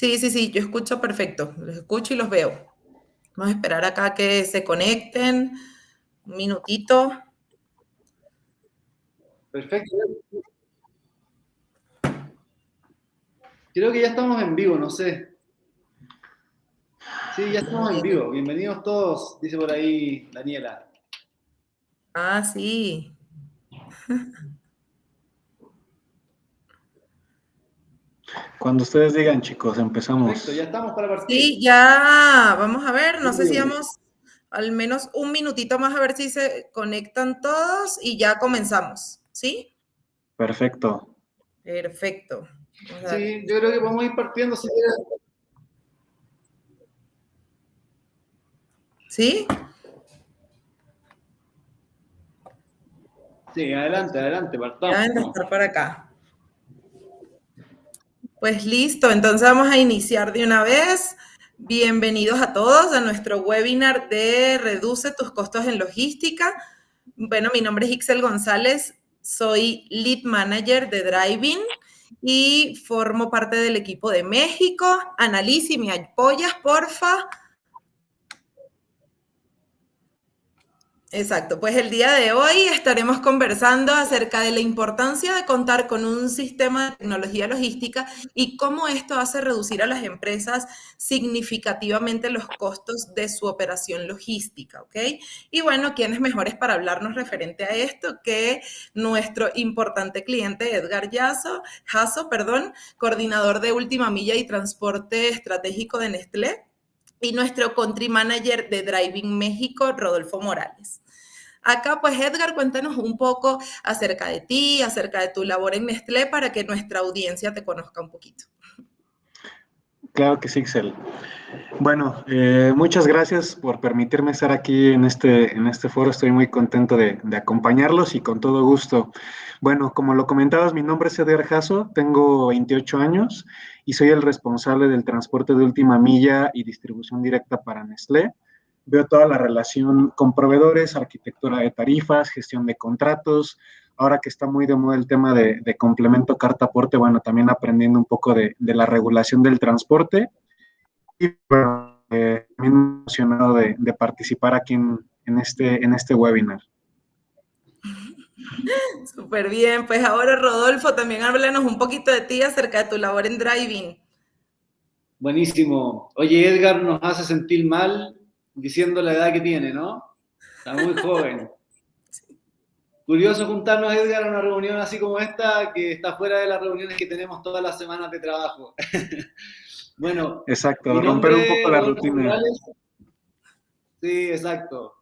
Sí, sí, sí, yo escucho perfecto. Los escucho y los veo. Vamos a esperar acá que se conecten. Un minutito. Perfecto. Creo que ya estamos en vivo, no sé. Sí, ya estamos en vivo. Bienvenidos todos, dice por ahí Daniela. Ah, sí. Cuando ustedes digan, chicos, Perfecto, ya empezamos. estamos para partir. Sí, ya. Vamos a ver. No sé si Sí. vamos al menos un minutito más a ver si se conectan todos y ya comenzamos. ¿Sí? Perfecto. Perfecto. Vamos a darle. Sí, yo creo que podemos ir partiendo si quieres. ¿Sí? Sí, adelante, adelante, Ya partamos. deben de estar para acá. Pues listo, entonces vamos a iniciar de una vez. Bienvenidos a todos a nuestro webinar de Reduce tus costos en logística. Bueno, mi nombre es Ixel González, soy Lead Manager de Driving y formo parte del equipo de México. Annalise, si me apoyas, porfa. Exacto, pues el día de hoy estaremos conversando acerca de la importancia de contar con un sistema de tecnología logística y cómo esto hace reducir a las empresas significativamente los costos de su operación logística, ¿ok? Y bueno, ¿quiénes mejores para hablarnos referente a esto que nuestro importante cliente Edgar Jasso, coordinador de Última Milla y Transporte Estratégico de Nestlé? Y nuestro country manager de Driving México, Rodolfo Morales. Acá, pues, Edgar, cuéntanos un poco acerca de ti, acerca de tu labor en Nestlé, para que nuestra audiencia te conozca un poquito. Claro que sí, Excel. Bueno, muchas gracias por permitirme estar aquí en este foro. Estoy muy contento de acompañarlos y con todo gusto. Bueno, como lo comentabas, mi nombre es Edgar Jasso, tengo 28 años y soy el responsable del transporte de última milla y distribución directa para Nestlé. Veo toda la relación con proveedores, arquitectura de tarifas, gestión de contratos. Ahora que está muy de moda el tema de complemento carta-aporte, bueno, también aprendiendo un poco de la regulación del transporte. Y bueno, muy emocionado de participar aquí en este webinar. Súper bien, pues ahora Rodolfo, también háblanos un poquito de ti acerca de tu labor en Driving. Buenísimo. Oye, Edgar nos hace sentir mal diciendo la edad que tiene, ¿no? Está muy joven. Curioso juntarnos, Edgar, a una reunión así como esta, que está fuera de las reuniones que tenemos todas las semanas de trabajo. Bueno, mi Exacto, romper un nombre poco es la Rodolfo rutina. Morales. Sí, exacto.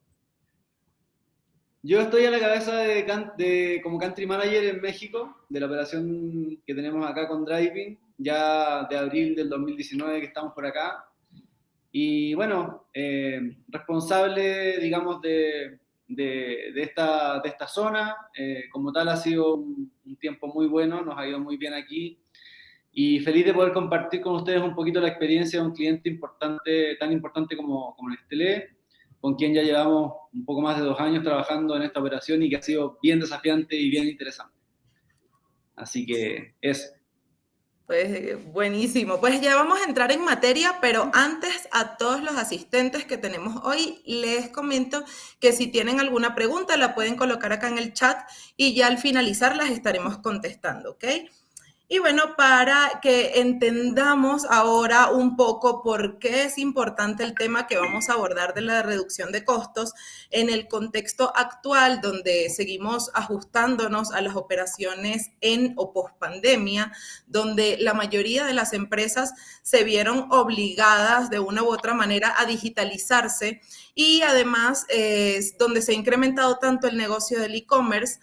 Yo estoy a la cabeza como country manager en México, de la operación que tenemos acá con Driving, ya de abril del 2019 que estamos por acá. Y bueno, responsable, digamos, de esta zona. Como tal, ha sido un tiempo muy bueno, nos ha ido muy bien aquí. Y feliz de poder compartir con ustedes un poquito la experiencia de un cliente importante, tan importante como Nestlé, con quien ya llevamos un poco más de 2 años trabajando en esta operación y que ha sido bien desafiante y bien interesante. Así que eso. Pues buenísimo. Pues ya vamos a entrar en materia, pero antes a todos los asistentes que tenemos hoy, les comento que si tienen alguna pregunta la pueden colocar acá en el chat y ya al finalizar las estaremos contestando, ¿ok? Y bueno, para que entendamos ahora un poco por qué es importante el tema que vamos a abordar de la reducción de costos en el contexto actual donde seguimos ajustándonos a las operaciones en o pospandemia, donde la mayoría de las empresas se vieron obligadas de una u otra manera a digitalizarse y además donde se ha incrementado tanto el negocio del e-commerce.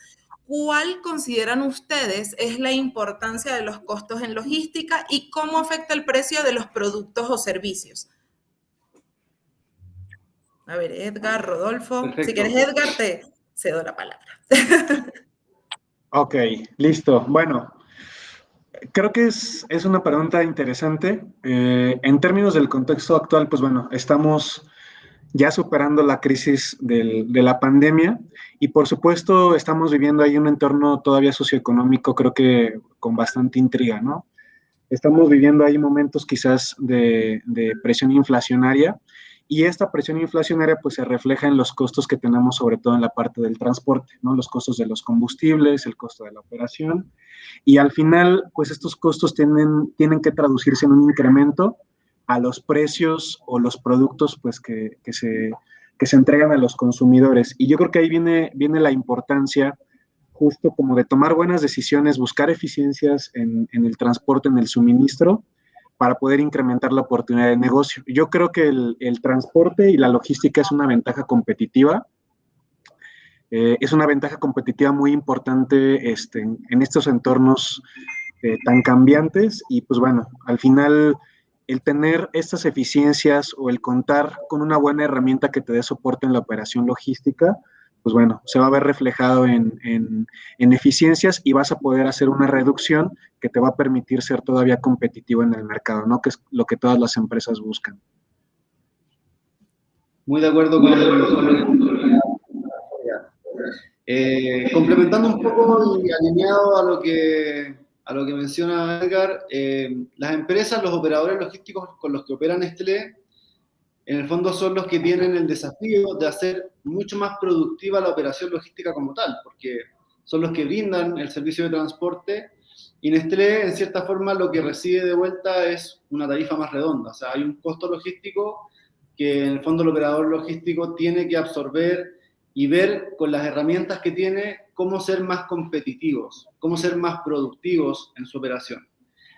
¿Cuál consideran ustedes es la importancia de los costos en logística y cómo afecta el precio de los productos o servicios? A ver, Edgar, Rodolfo. Si quieres, Perfecto. Edgar, te cedo la palabra. Ok, listo. Bueno, creo que es una pregunta interesante. En términos del contexto actual, pues bueno, estamos ya superando la crisis de la pandemia y por supuesto estamos viviendo ahí un entorno todavía socioeconómico, creo que con bastante intriga, ¿no? Estamos viviendo ahí momentos quizás de presión inflacionaria, y esta presión inflacionaria pues se refleja en los costos que tenemos, sobre todo en la parte del transporte, ¿no? Los costos de los combustibles, el costo de la operación, y al final pues estos costos tienen que traducirse en un incremento a los precios o los productos pues que se entregan a los consumidores. Y yo creo que ahí viene la importancia justo como de tomar buenas decisiones, buscar eficiencias en el transporte, en el suministro, para poder incrementar la oportunidad de negocio. Yo creo que el transporte y la logística es una ventaja competitiva. Es una ventaja competitiva muy importante en estos entornos tan cambiantes, y pues bueno, al final el tener estas eficiencias o el contar con una buena herramienta que te dé soporte en la operación logística, pues bueno, se va a ver reflejado en eficiencias, y vas a poder hacer una reducción que te va a permitir ser todavía competitivo en el mercado, ¿no? Que es lo que todas las empresas buscan. Muy de acuerdo con lo que... complementando un poco y alineado a lo que menciona Edgar, las empresas, los operadores logísticos con los que opera Nestlé, en el fondo son los que tienen el desafío de hacer mucho más productiva la operación logística como tal, porque son los que brindan el servicio de transporte, y Nestlé, en cierta forma, lo que recibe de vuelta es una tarifa más redonda. O sea, hay un costo logístico que en el fondo el operador logístico tiene que absorber y ver con las herramientas que tiene cómo ser más competitivos, cómo ser más productivos en su operación.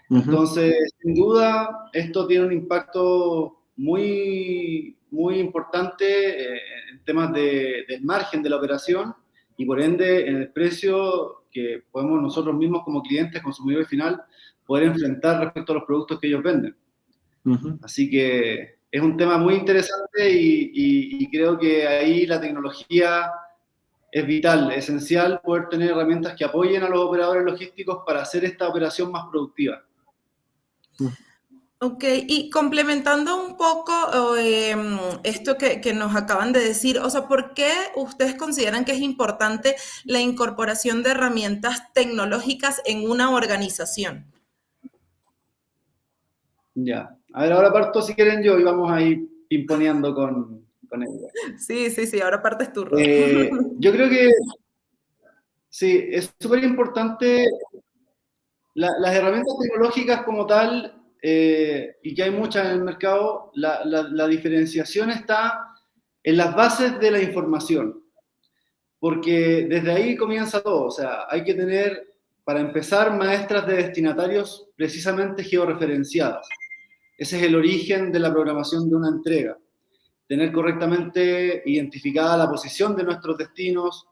Entonces, sin duda, esto tiene un impacto muy, muy importante en temas del margen de la operación, y por ende en el precio que podemos nosotros mismos como clientes, consumidores final, poder enfrentar respecto a los productos que ellos venden. Así que es un tema muy interesante, y creo que ahí la tecnología es vital, esencial poder tener herramientas que apoyen a los operadores logísticos para hacer esta operación más productiva. Ok, y complementando un poco esto que nos acaban de decir, o sea, ¿por qué ustedes consideran que es importante la incorporación de herramientas tecnológicas en una organización? Ya, a ver, ahora parto si quieren yo, y vamos a ir pimponeando con ella. Sí, ahora partes tu rol. Yo creo que sí, es súper importante las herramientas tecnológicas como tal, y que hay muchas en el mercado. La diferenciación está en las bases de la información, porque desde ahí comienza todo. O sea, hay que tener, para empezar, maestras de destinatarios precisamente georreferenciadas. Ese es el origen de la programación de una entrega. Tener correctamente identificada la posición de nuestros destinos,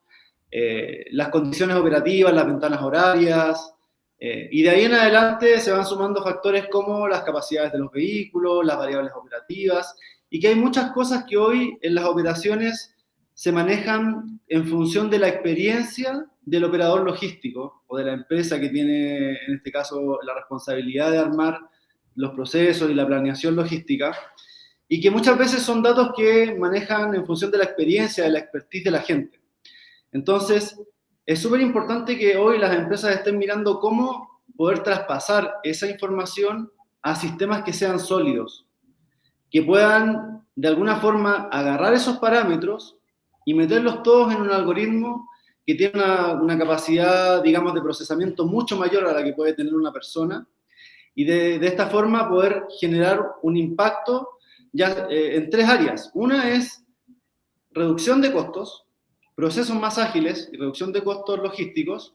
las condiciones operativas, las ventanas horarias, y de ahí en adelante se van sumando factores como las capacidades de los vehículos, las variables operativas, y que hay muchas cosas que hoy en las operaciones se manejan en función de la experiencia del operador logístico o de la empresa que tiene, en este caso, la responsabilidad de armar los procesos y la planeación logística, y que muchas veces son datos que manejan en función de la experiencia, de la expertise de la gente. Entonces, es súper importante que hoy las empresas estén mirando cómo poder traspasar esa información a sistemas que sean sólidos, que puedan de alguna forma agarrar esos parámetros y meterlos todos en un algoritmo que tiene una capacidad, digamos, de procesamiento mucho mayor a la que puede tener una persona, y de esta forma poder generar un impacto ya en tres áreas. Una es reducción de costos, procesos más ágiles y reducción de costos logísticos.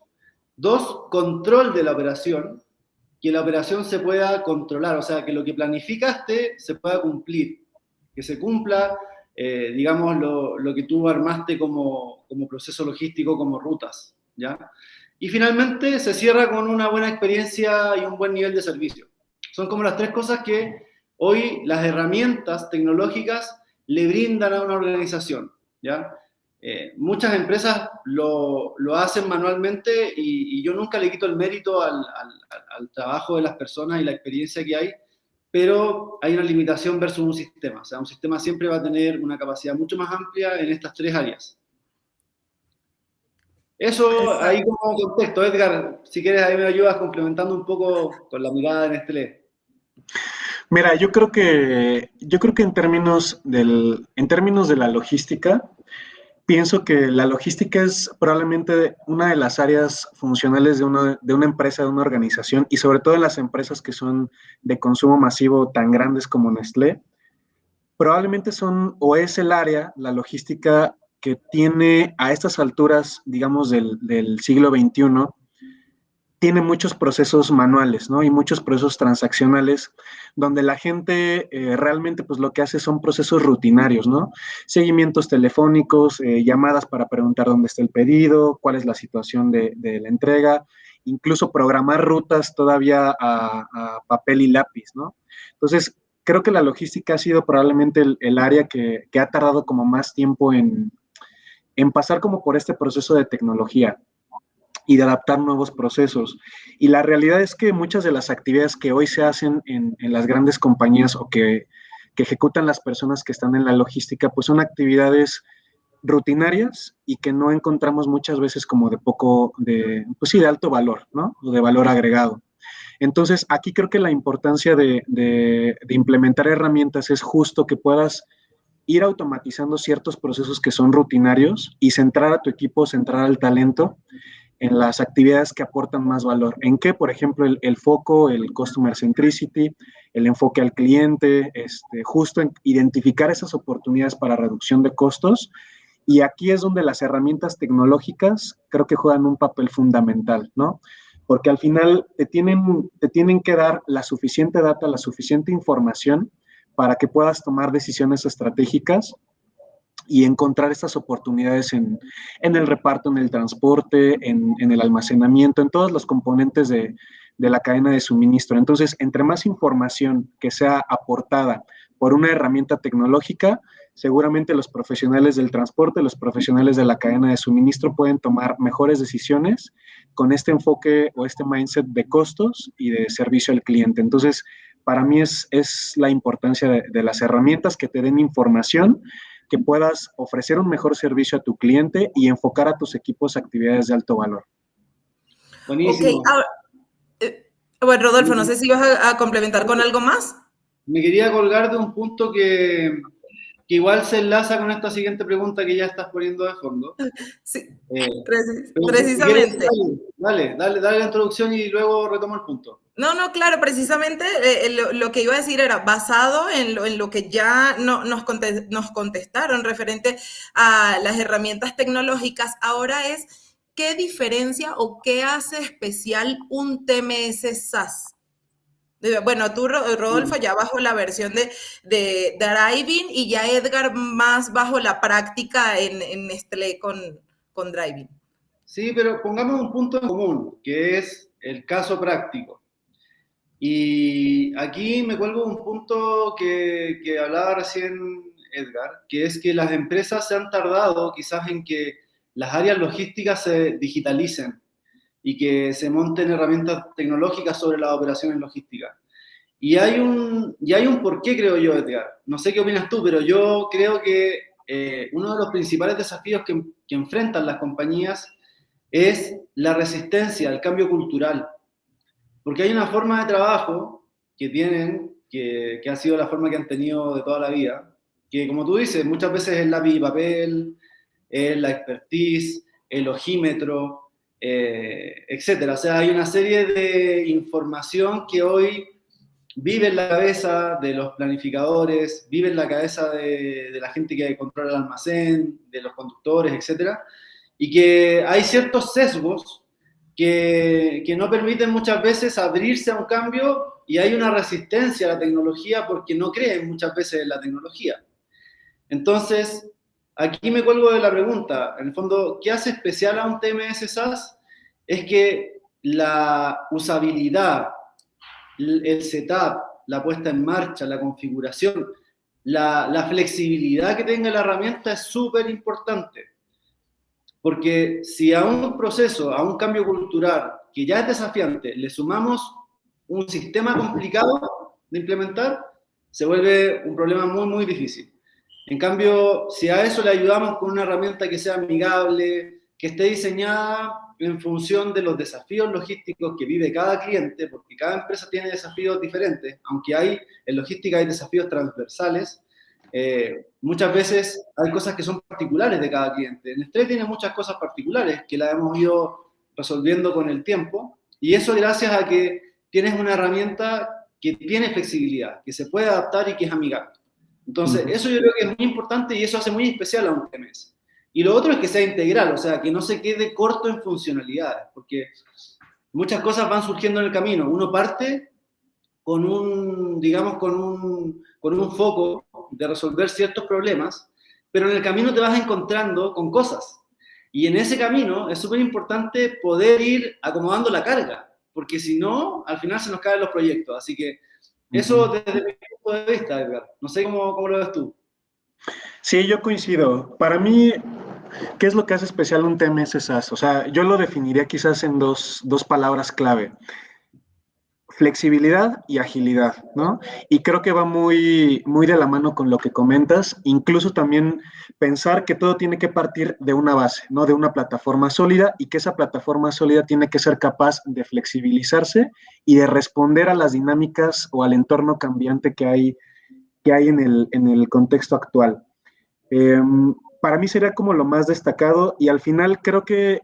Dos, control de la operación, que la operación se pueda controlar, o sea, que lo que planificaste se pueda cumplir, que se cumpla, digamos, lo que tú armaste como proceso logístico, como rutas, ¿ya? Y finalmente se cierra con una buena experiencia y un buen nivel de servicio. Son como las tres cosas que hoy las herramientas tecnológicas le brindan a una organización, ¿ya? Muchas empresas lo hacen manualmente, y yo nunca le quito el mérito al trabajo de las personas y la experiencia que hay, pero hay una limitación versus un sistema. O sea, un sistema siempre va a tener una capacidad mucho más amplia en estas tres áreas. Eso ahí Exacto. como contexto. Edgar, si quieres ahí me ayudas complementando un poco con la mirada en Nestlé. Mira, yo creo que en términos de la logística, pienso que la logística es probablemente una de las áreas funcionales de una empresa, de una organización, y sobre todo en las empresas que son de consumo masivo tan grandes como Nestlé, probablemente son o es el área, la logística, que tiene a estas alturas, digamos, del siglo XXI, tiene muchos procesos manuales, ¿no? Y muchos procesos transaccionales, donde la gente realmente pues lo que hace son procesos rutinarios, ¿no? Seguimientos telefónicos, llamadas para preguntar dónde está el pedido, cuál es la situación de la entrega, incluso programar rutas todavía a papel y lápiz, ¿no? Entonces, creo que la logística ha sido probablemente el área que ha tardado como más tiempo en pasar como por este proceso de tecnología y de adaptar nuevos procesos. Y la realidad es que muchas de las actividades que hoy se hacen en las grandes compañías o que ejecutan las personas que están en la logística, pues son actividades rutinarias y que no encontramos muchas veces como pues sí, de alto valor, ¿no? O de valor agregado. Entonces, aquí creo que la importancia de implementar herramientas es justo que puedas ir automatizando ciertos procesos que son rutinarios y centrar a tu equipo, centrar al talento en las actividades que aportan más valor. ¿En qué? Por ejemplo, el foco, el customer centricity, el enfoque al cliente, justo en identificar esas oportunidades para reducción de costos. Y aquí es donde las herramientas tecnológicas creo que juegan un papel fundamental, ¿no? Porque al final te tienen que dar la suficiente data, la suficiente información para que puedas tomar decisiones estratégicas y encontrar estas oportunidades en el reparto, en el transporte, en el almacenamiento, en todos los componentes de la cadena de suministro. Entonces, entre más información que sea aportada por una herramienta tecnológica, seguramente los profesionales del transporte, los profesionales de la cadena de suministro pueden tomar mejores decisiones con este enfoque o este mindset de costos y de servicio al cliente. Entonces, para mí es la importancia de las herramientas que te den información, que puedas ofrecer un mejor servicio a tu cliente y enfocar a tus equipos a actividades de alto valor. Ok, Buenísimo. ahora, bueno, Rodolfo, no sé si vas a complementar con algo más. Me quería colgar de un punto que igual se enlaza con esta siguiente pregunta que ya estás poniendo de fondo. Sí, Eh, pero si quieres, precisamente. dale la introducción y luego retomo el punto. No, no, claro, precisamente lo que iba a decir era basado en lo que ya nos contestaron referente a las herramientas tecnológicas. Ahora es, ¿qué diferencia o qué hace especial un TMS SaaS? Bueno, tú, Rodolfo, ya bajo la versión de Driving y ya Edgar más bajo la práctica en Nestlé con Driving. Sí, pero pongamos un punto en común, que es el caso práctico. Y aquí me cuelgo un punto que hablaba recién Edgar, que es que las empresas se han tardado quizás en que las áreas logísticas se digitalicen y que se monten herramientas tecnológicas sobre las operaciones logísticas. Y hay un porqué, creo yo, Edgar. No sé qué opinas tú, pero yo creo que uno de los principales desafíos que enfrentan las compañías es la resistencia al cambio cultural. Porque hay una forma de trabajo que tienen, que ha sido la forma que han tenido de toda la vida, que como tú dices, muchas veces es lápiz y papel, es la expertise, el ojímetro, etcétera. O sea, hay una serie de información que hoy vive en la cabeza de los planificadores, vive en la cabeza de la gente que controla el almacén, de los conductores, etcétera, y que hay ciertos sesgos que no permiten muchas veces abrirse a un cambio y hay una resistencia a la tecnología porque no creen muchas veces en la tecnología. Entonces, aquí me cuelgo de la pregunta, en el fondo, ¿qué hace especial a un TMS SaaS? Es que la usabilidad, el setup, la puesta en marcha, la configuración, la flexibilidad que tenga la herramienta es súper importante. Porque si a un proceso, a un cambio cultural que ya es desafiante, le sumamos un sistema complicado de implementar, se vuelve un problema muy, muy difícil. En cambio, si a eso le ayudamos con una herramienta que sea amigable, que esté diseñada en función de los desafíos logísticos que vive cada cliente, porque cada empresa tiene desafíos diferentes, aunque en logística hay desafíos transversales. Muchas veces hay cosas que son particulares de cada cliente. Nestlé tiene muchas cosas particulares que las hemos ido resolviendo con el tiempo, y eso gracias a que tienes una herramienta que tiene flexibilidad, que se puede adaptar y que es amigable. Entonces, eso yo creo que es muy importante y eso hace muy especial a un TMS. Y lo otro es que sea integral, o sea, que no se quede corto en funcionalidades, porque muchas cosas van surgiendo en el camino. Uno parte con digamos, con un foco de resolver ciertos problemas, pero en el camino te vas encontrando con cosas. Y en ese camino es súper importante poder ir acomodando la carga, porque si no, al final se nos caen los proyectos. Así que eso desde mi punto de vista, Edgar. No sé cómo lo ves tú. Sí, yo coincido. Para mí, ¿qué es lo que hace especial un TMS SaaS? O sea, yo lo definiría quizás en dos palabras clave: flexibilidad y agilidad, ¿no? Y creo que va muy, muy de la mano con lo que comentas, incluso también pensar que todo tiene que partir de una base, ¿no? De una plataforma sólida, y que esa plataforma sólida tiene que ser capaz de flexibilizarse y de responder a las dinámicas o al entorno cambiante que hay en el contexto actual. Para mí sería como lo más destacado, y al final creo que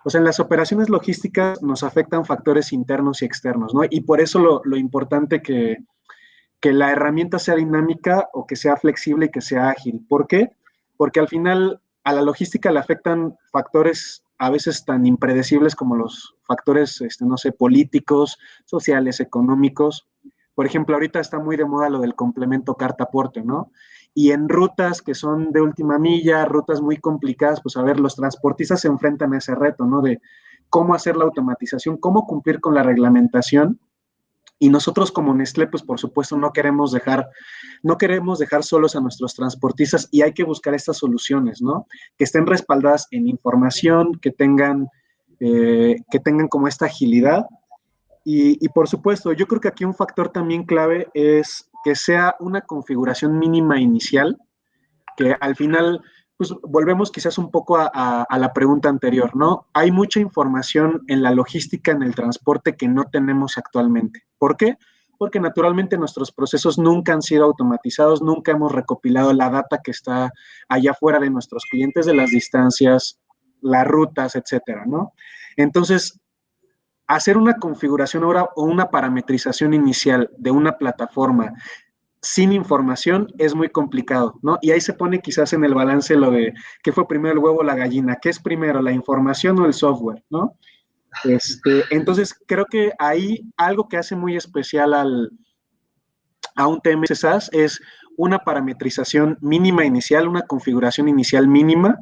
o sea, en las operaciones logísticas nos afectan factores internos y externos, ¿no? Y por eso lo importante que la herramienta sea dinámica, o que sea flexible y que sea ágil. ¿Por qué? Porque al final a la logística le afectan factores a veces tan impredecibles como los factores, no sé, políticos, sociales, económicos. Por ejemplo, ahorita está muy de moda lo del complemento carta-aporte, ¿no? Y en rutas que son de última milla, rutas muy complicadas, pues a ver, los transportistas se enfrentan a ese reto, ¿no? De cómo hacer la automatización, cómo cumplir con la reglamentación. Y nosotros como Nestlé, pues por supuesto no queremos dejar solos a nuestros transportistas, y hay que buscar estas soluciones, ¿no? Que estén respaldadas en información, que tengan como esta agilidad. Y por supuesto, yo creo que aquí un factor también clave es que sea una configuración mínima inicial, que al final, pues volvemos quizás un poco a la pregunta anterior, ¿no? Hay mucha información en la logística, en el transporte, que no tenemos actualmente. ¿Por qué? Porque naturalmente nuestros procesos nunca han sido automatizados, nunca hemos recopilado la data que está allá afuera de nuestros clientes, de las distancias, las rutas, etcétera, ¿no? Entonces, hacer una configuración ahora o una parametrización inicial de una plataforma sin información es muy complicado, ¿no? Y ahí se pone quizás en el balance lo de qué fue primero, el huevo o la gallina, qué es primero, la información o el software, ¿no? Entonces, creo que ahí algo que hace muy especial a un TMS SaaS es una parametrización mínima inicial, una configuración inicial mínima,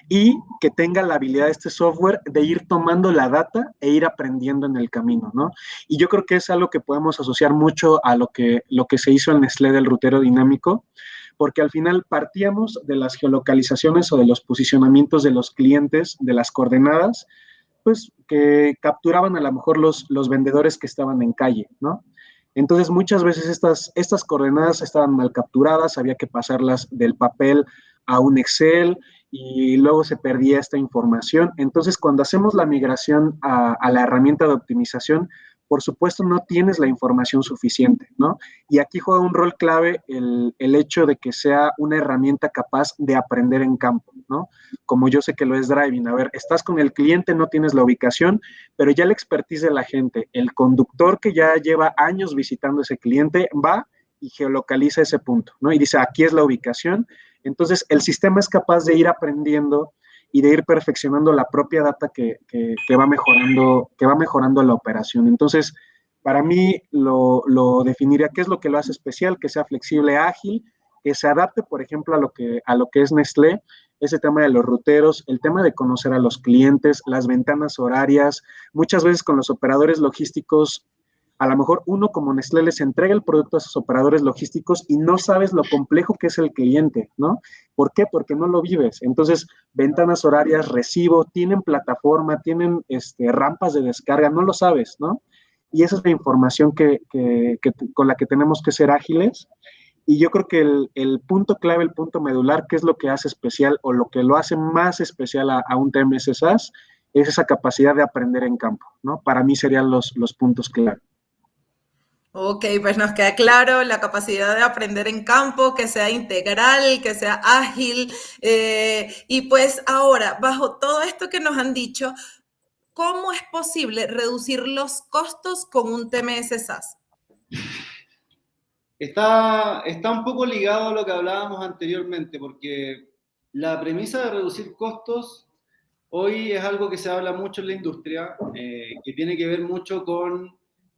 y que tenga la habilidad de este software de ir tomando la data e ir aprendiendo en el camino, ¿no? Y yo creo que es algo que podemos asociar mucho a lo que se hizo en Nestlé del rutero dinámico, porque al final partíamos de las geolocalizaciones o de los posicionamientos de los clientes, de las coordenadas, pues que capturaban a lo mejor los vendedores que estaban en calle, ¿no? Entonces, muchas veces estas coordenadas estaban mal capturadas, había que pasarlas del papel a un Excel, y luego se perdía esta información. Entonces, cuando hacemos la migración a la herramienta de optimización, por supuesto no tienes la información suficiente, ¿no? Y aquí juega un rol clave el hecho de que sea una herramienta capaz de aprender en campo, ¿no? Como yo sé que lo es Driving. A ver, estás con el cliente, no tienes la ubicación, pero ya la expertise de la gente, el conductor que ya lleva años visitando ese cliente, va y geolocaliza ese punto, ¿no? Y dice, aquí es la ubicación. Entonces, el sistema es capaz de ir aprendiendo y de ir perfeccionando la propia data que va mejorando la operación. Entonces, para mí lo definiría, qué es lo que lo hace especial: que sea flexible, ágil, que se adapte, por ejemplo, a lo que es Nestlé, ese tema de los ruteros, el tema de conocer a los clientes, las ventanas horarias. Muchas veces con los operadores logísticos, a lo mejor uno como Nestlé les entrega el producto a sus operadores logísticos y no sabes lo complejo que es el cliente, ¿no? ¿Por qué? Porque no lo vives. Entonces, ventanas horarias, recibo, tienen plataforma, tienen rampas de descarga, no lo sabes, ¿no? Y esa es la información con la que tenemos que ser ágiles. Y yo creo que el punto clave, el punto medular, que es lo que hace especial o lo que lo hace más especial a un TMS SaaS, es esa capacidad de aprender en campo, ¿no? Para mí serían los puntos clave. Ok, pues nos queda claro la capacidad de aprender en campo, que sea integral, que sea ágil. Y pues ahora, bajo todo esto que nos han dicho, ¿cómo es posible reducir los costos con un TMS SaaS? Está un poco ligado a lo que hablábamos anteriormente, porque la premisa de reducir costos hoy es algo que se habla mucho en la industria, que tiene que ver mucho con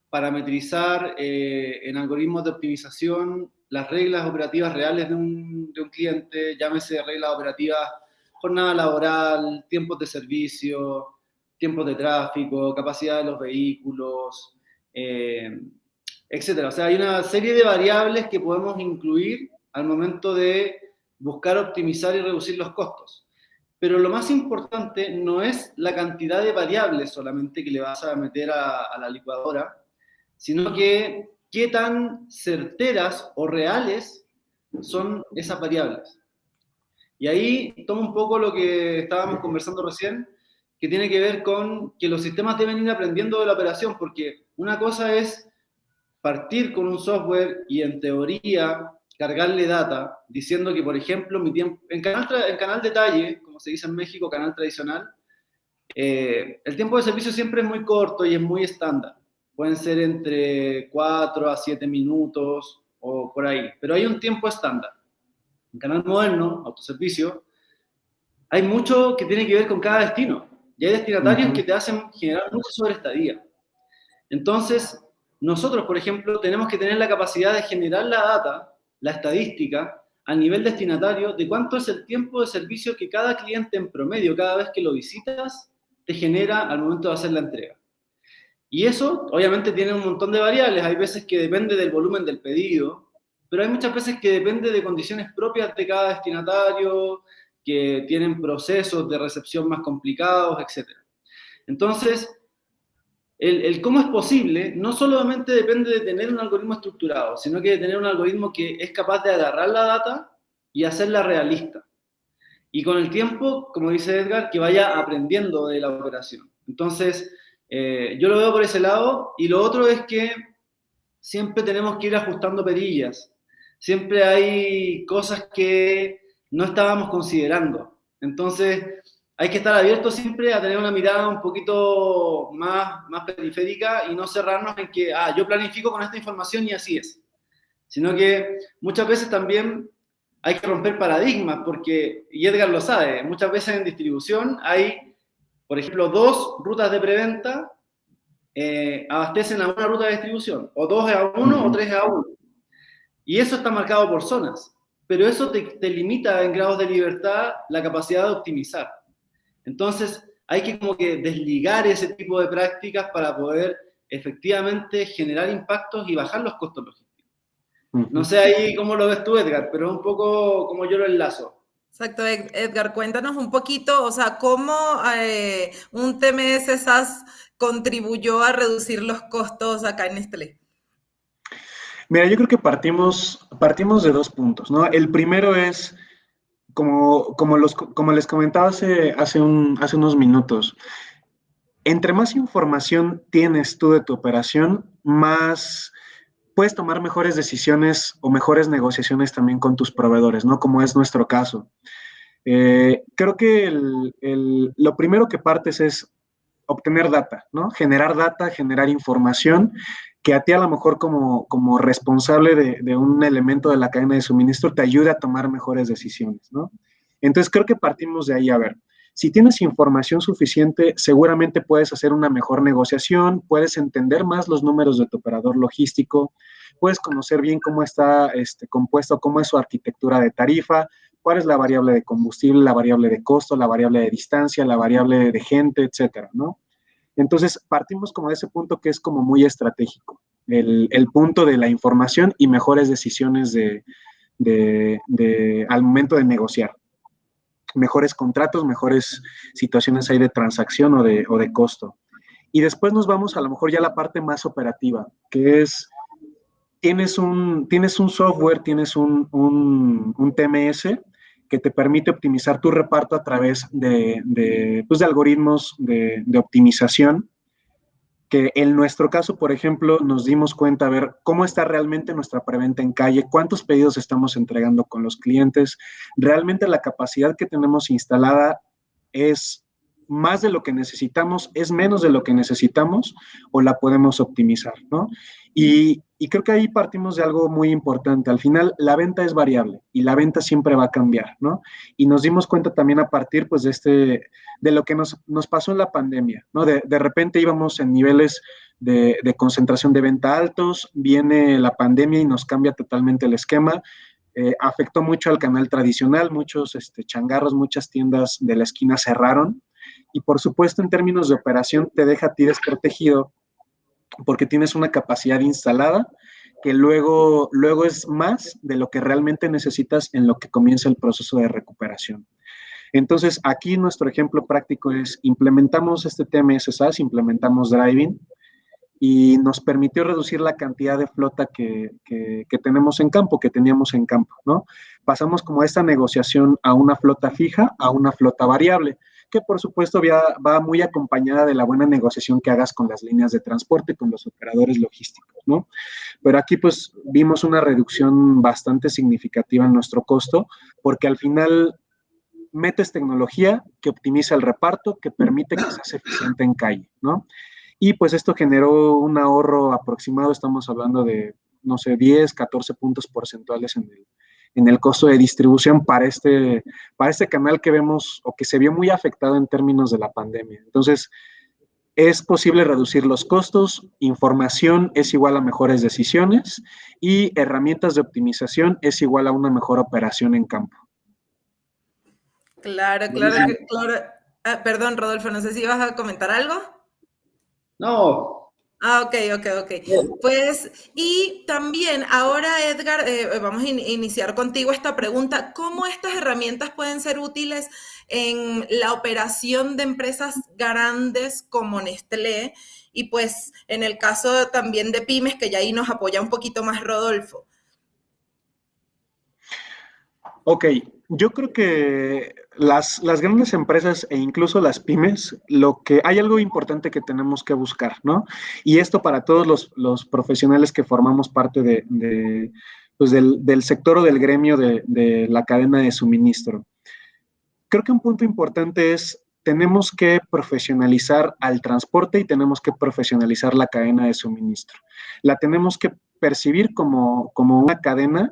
parametrizar en algoritmos de optimización las reglas operativas reales de un cliente, llámese reglas operativas, jornada laboral, tiempos de servicio, tiempos de tráfico, capacidad de los vehículos, etcétera. O sea, hay una serie de variables que podemos incluir al momento de buscar optimizar y reducir los costos. Pero lo más importante no es la cantidad de variables solamente que le vas a meter a la licuadora, sino que qué tan certeras o reales son esas variables. Y ahí toma un poco lo que estábamos conversando recién, que tiene que ver con que los sistemas deben ir aprendiendo de la operación, porque una cosa es partir con un software y en teoría cargarle data, diciendo que, por ejemplo, mi tiempo, en canal detalle, como se dice en México, canal tradicional, el tiempo de servicio siempre es muy corto y es muy estándar. Pueden ser entre 4 a 7 minutos o por ahí, pero hay un tiempo estándar. En canal moderno, autoservicio, hay mucho que tiene que ver con cada destino. Y hay destinatarios que te hacen generar mucho sobre estadía. Entonces, nosotros, por ejemplo, tenemos que tener la capacidad de generar la data, la estadística, a nivel destinatario, de cuánto es el tiempo de servicio que cada cliente en promedio, cada vez que lo visitas, te genera al momento de hacer la entrega. Y eso, obviamente, tiene un montón de variables. Hay veces que depende del volumen del pedido, pero hay muchas veces que depende de condiciones propias de cada destinatario, que tienen procesos de recepción más complicados, etc. Entonces, el cómo es posible no solamente depende de tener un algoritmo estructurado, sino que de tener un algoritmo que es capaz de agarrar la data y hacerla realista. Y con el tiempo, como dice Edgar, que vaya aprendiendo de la operación. Entonces, yo lo veo por ese lado. Y lo otro es que siempre tenemos que ir ajustando perillas. Siempre hay cosas que no estábamos considerando. Entonces, hay que estar abiertos siempre a tener una mirada un poquito más periférica y no cerrarnos en que, yo planifico con esta información y así es. Sino que muchas veces también hay que romper paradigmas, porque, y Edgar lo sabe, muchas veces en distribución hay, por ejemplo, 2 rutas de preventa abastecen a una ruta de distribución, o 2 a 1 o 3 a 1. Y eso está marcado por zonas, pero eso te limita en grados de libertad la capacidad de optimizar. Entonces, hay que como que desligar ese tipo de prácticas para poder efectivamente generar impactos y bajar los costos logísticos. No sé ahí cómo lo ves tú, Edgar, pero es un poco como yo lo enlazo. Exacto, Edgar, cuéntanos un poquito, o sea, cómo un TMS SaaS contribuyó a reducir los costos acá en Nestlé. Mira, yo creo que partimos de 2 puntos, ¿no? El primero es, como les comentaba hace unos minutos, entre más información tienes tú de tu operación, más puedes tomar mejores decisiones o mejores negociaciones también con tus proveedores, ¿no? Como es nuestro caso. Creo que lo primero que partes es obtener data, ¿no? Generar información que a ti a lo mejor como responsable de un elemento de la cadena de suministro te ayude a tomar mejores decisiones, ¿no? Entonces creo que partimos de ahí. A ver, si tienes información suficiente, seguramente puedes hacer una mejor negociación, puedes entender más los números de tu operador logístico, puedes conocer bien cómo está compuesto, cómo es su arquitectura de tarifa, cuál es la variable de combustible, la variable de costo, la variable de distancia, la variable de gente, etcétera, ¿no? Entonces, partimos como de ese punto que es como muy estratégico, el punto de la información y mejores decisiones al momento de negociar. Mejores contratos, mejores situaciones ahí de transacción o de costo. Y después nos vamos a lo mejor ya a la parte más operativa, que es, tienes un software, tienes un TMS que te permite optimizar tu reparto a través pues, de algoritmos de optimización, que en nuestro caso, por ejemplo, nos dimos cuenta a ver cómo está realmente nuestra preventa en calle, cuántos pedidos estamos entregando con los clientes, realmente la capacidad que tenemos instalada es más de lo que necesitamos, es menos de lo que necesitamos o la podemos optimizar, ¿no? Y creo que ahí partimos de algo muy importante. Al final, la venta es variable y la venta siempre va a cambiar, ¿no? Y nos dimos cuenta también a partir, pues, de lo que nos pasó en la pandemia, ¿no? De repente íbamos en niveles de concentración de venta altos, viene la pandemia y nos cambia totalmente el esquema. Afectó mucho al canal tradicional, muchos changarros, muchas tiendas de la esquina cerraron y por supuesto en términos de operación te deja a ti desprotegido porque tienes una capacidad instalada que luego es más de lo que realmente necesitas en lo que comienza el proceso de recuperación. Entonces, aquí nuestro ejemplo práctico es implementamos este TMS SaaS, implementamos Driving y nos permitió reducir la cantidad de flota que tenemos en campo, que teníamos en campo, ¿no? Pasamos como esta negociación a una flota fija, a una flota variable, que por supuesto va muy acompañada de la buena negociación que hagas con las líneas de transporte, con los operadores logísticos, ¿no? Pero aquí pues vimos una reducción bastante significativa en nuestro costo, porque al final metes tecnología que optimiza el reparto, que permite que seas eficiente en calle, ¿no? Y pues esto generó un ahorro aproximado, estamos hablando de, no sé, 10, 14 puntos porcentuales en el costo de distribución para este canal que vemos o que se vio muy afectado en términos de la pandemia. Entonces, es posible reducir los costos, información es igual a mejores decisiones y herramientas de optimización es igual a una mejor operación en campo. Claro, claro, claro. Ah, perdón, Rodolfo, no sé si ibas a comentar algo. No. Ah, ok, ok, ok. Pues, y también ahora, Edgar, vamos a iniciar contigo esta pregunta. ¿Cómo estas herramientas pueden ser útiles en la operación de empresas grandes como Nestlé? Y pues, en el caso también de pymes, que ya ahí nos apoya un poquito más Rodolfo. Ok, yo creo que las grandes empresas e incluso las pymes, hay algo importante que tenemos que buscar, ¿no? Y esto para todos los profesionales que formamos parte pues del sector o del gremio de la cadena de suministro. Creo que un punto importante es, tenemos que profesionalizar al transporte y tenemos que profesionalizar la cadena de suministro. La tenemos que percibir como una cadena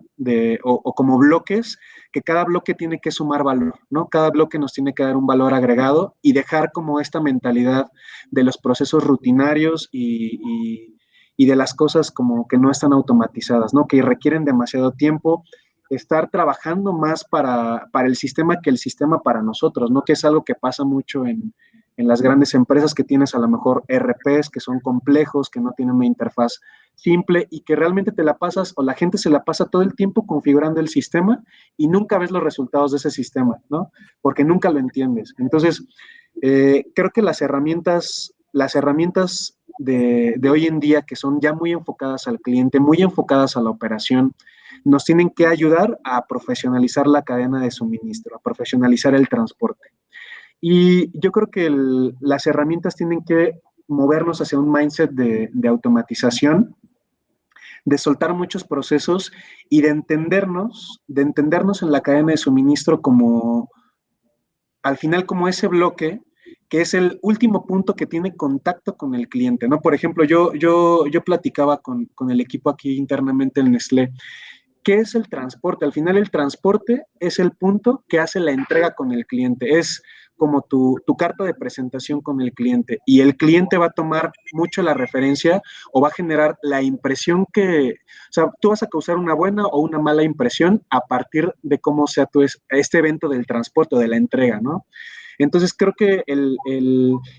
o como bloques, que cada bloque tiene que sumar valor, ¿no? Cada bloque nos tiene que dar un valor agregado y dejar como esta mentalidad de los procesos rutinarios y de las cosas como que no están automatizadas, ¿no? Que requieren demasiado tiempo, estar trabajando más para el sistema que el sistema para nosotros, ¿no? Que es algo que pasa mucho en las grandes empresas que tienes a lo mejor ERPs que son complejos, que no tienen una interfaz simple y que realmente te la pasas o la gente se la pasa todo el tiempo configurando el sistema y nunca ves los resultados de ese sistema, ¿no? Porque nunca lo entiendes. Entonces, creo que las herramientas de hoy en día que son ya muy enfocadas al cliente, muy enfocadas a la operación, nos tienen que ayudar a profesionalizar la cadena de suministro, a profesionalizar el transporte. Y yo creo que las herramientas tienen que movernos hacia un mindset de automatización, de soltar muchos procesos y de entendernos en la cadena de suministro como, al final, como ese bloque que es el último punto que tiene contacto con el cliente, ¿no? Por ejemplo, yo platicaba con el equipo aquí internamente en Nestlé. ¿Qué es el transporte? Al final el transporte es el punto que hace la entrega con el cliente, es como tu carta de presentación con el cliente y el cliente va a tomar mucho la referencia o va a generar la impresión o sea, tú vas a causar una buena o una mala impresión a partir de cómo sea este evento del transporte, de la entrega, ¿no? Entonces creo que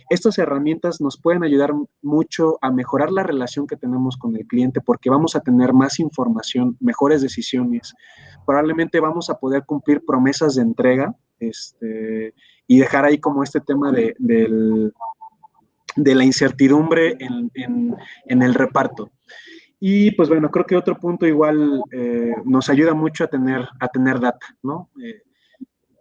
estas herramientas nos pueden ayudar mucho a mejorar la relación que tenemos con el cliente porque vamos a tener más información, mejores decisiones, probablemente vamos a poder cumplir promesas de entrega y dejar ahí como este tema de la incertidumbre en el reparto. Y pues bueno, creo que otro punto igual nos ayuda mucho a tener data, ¿no?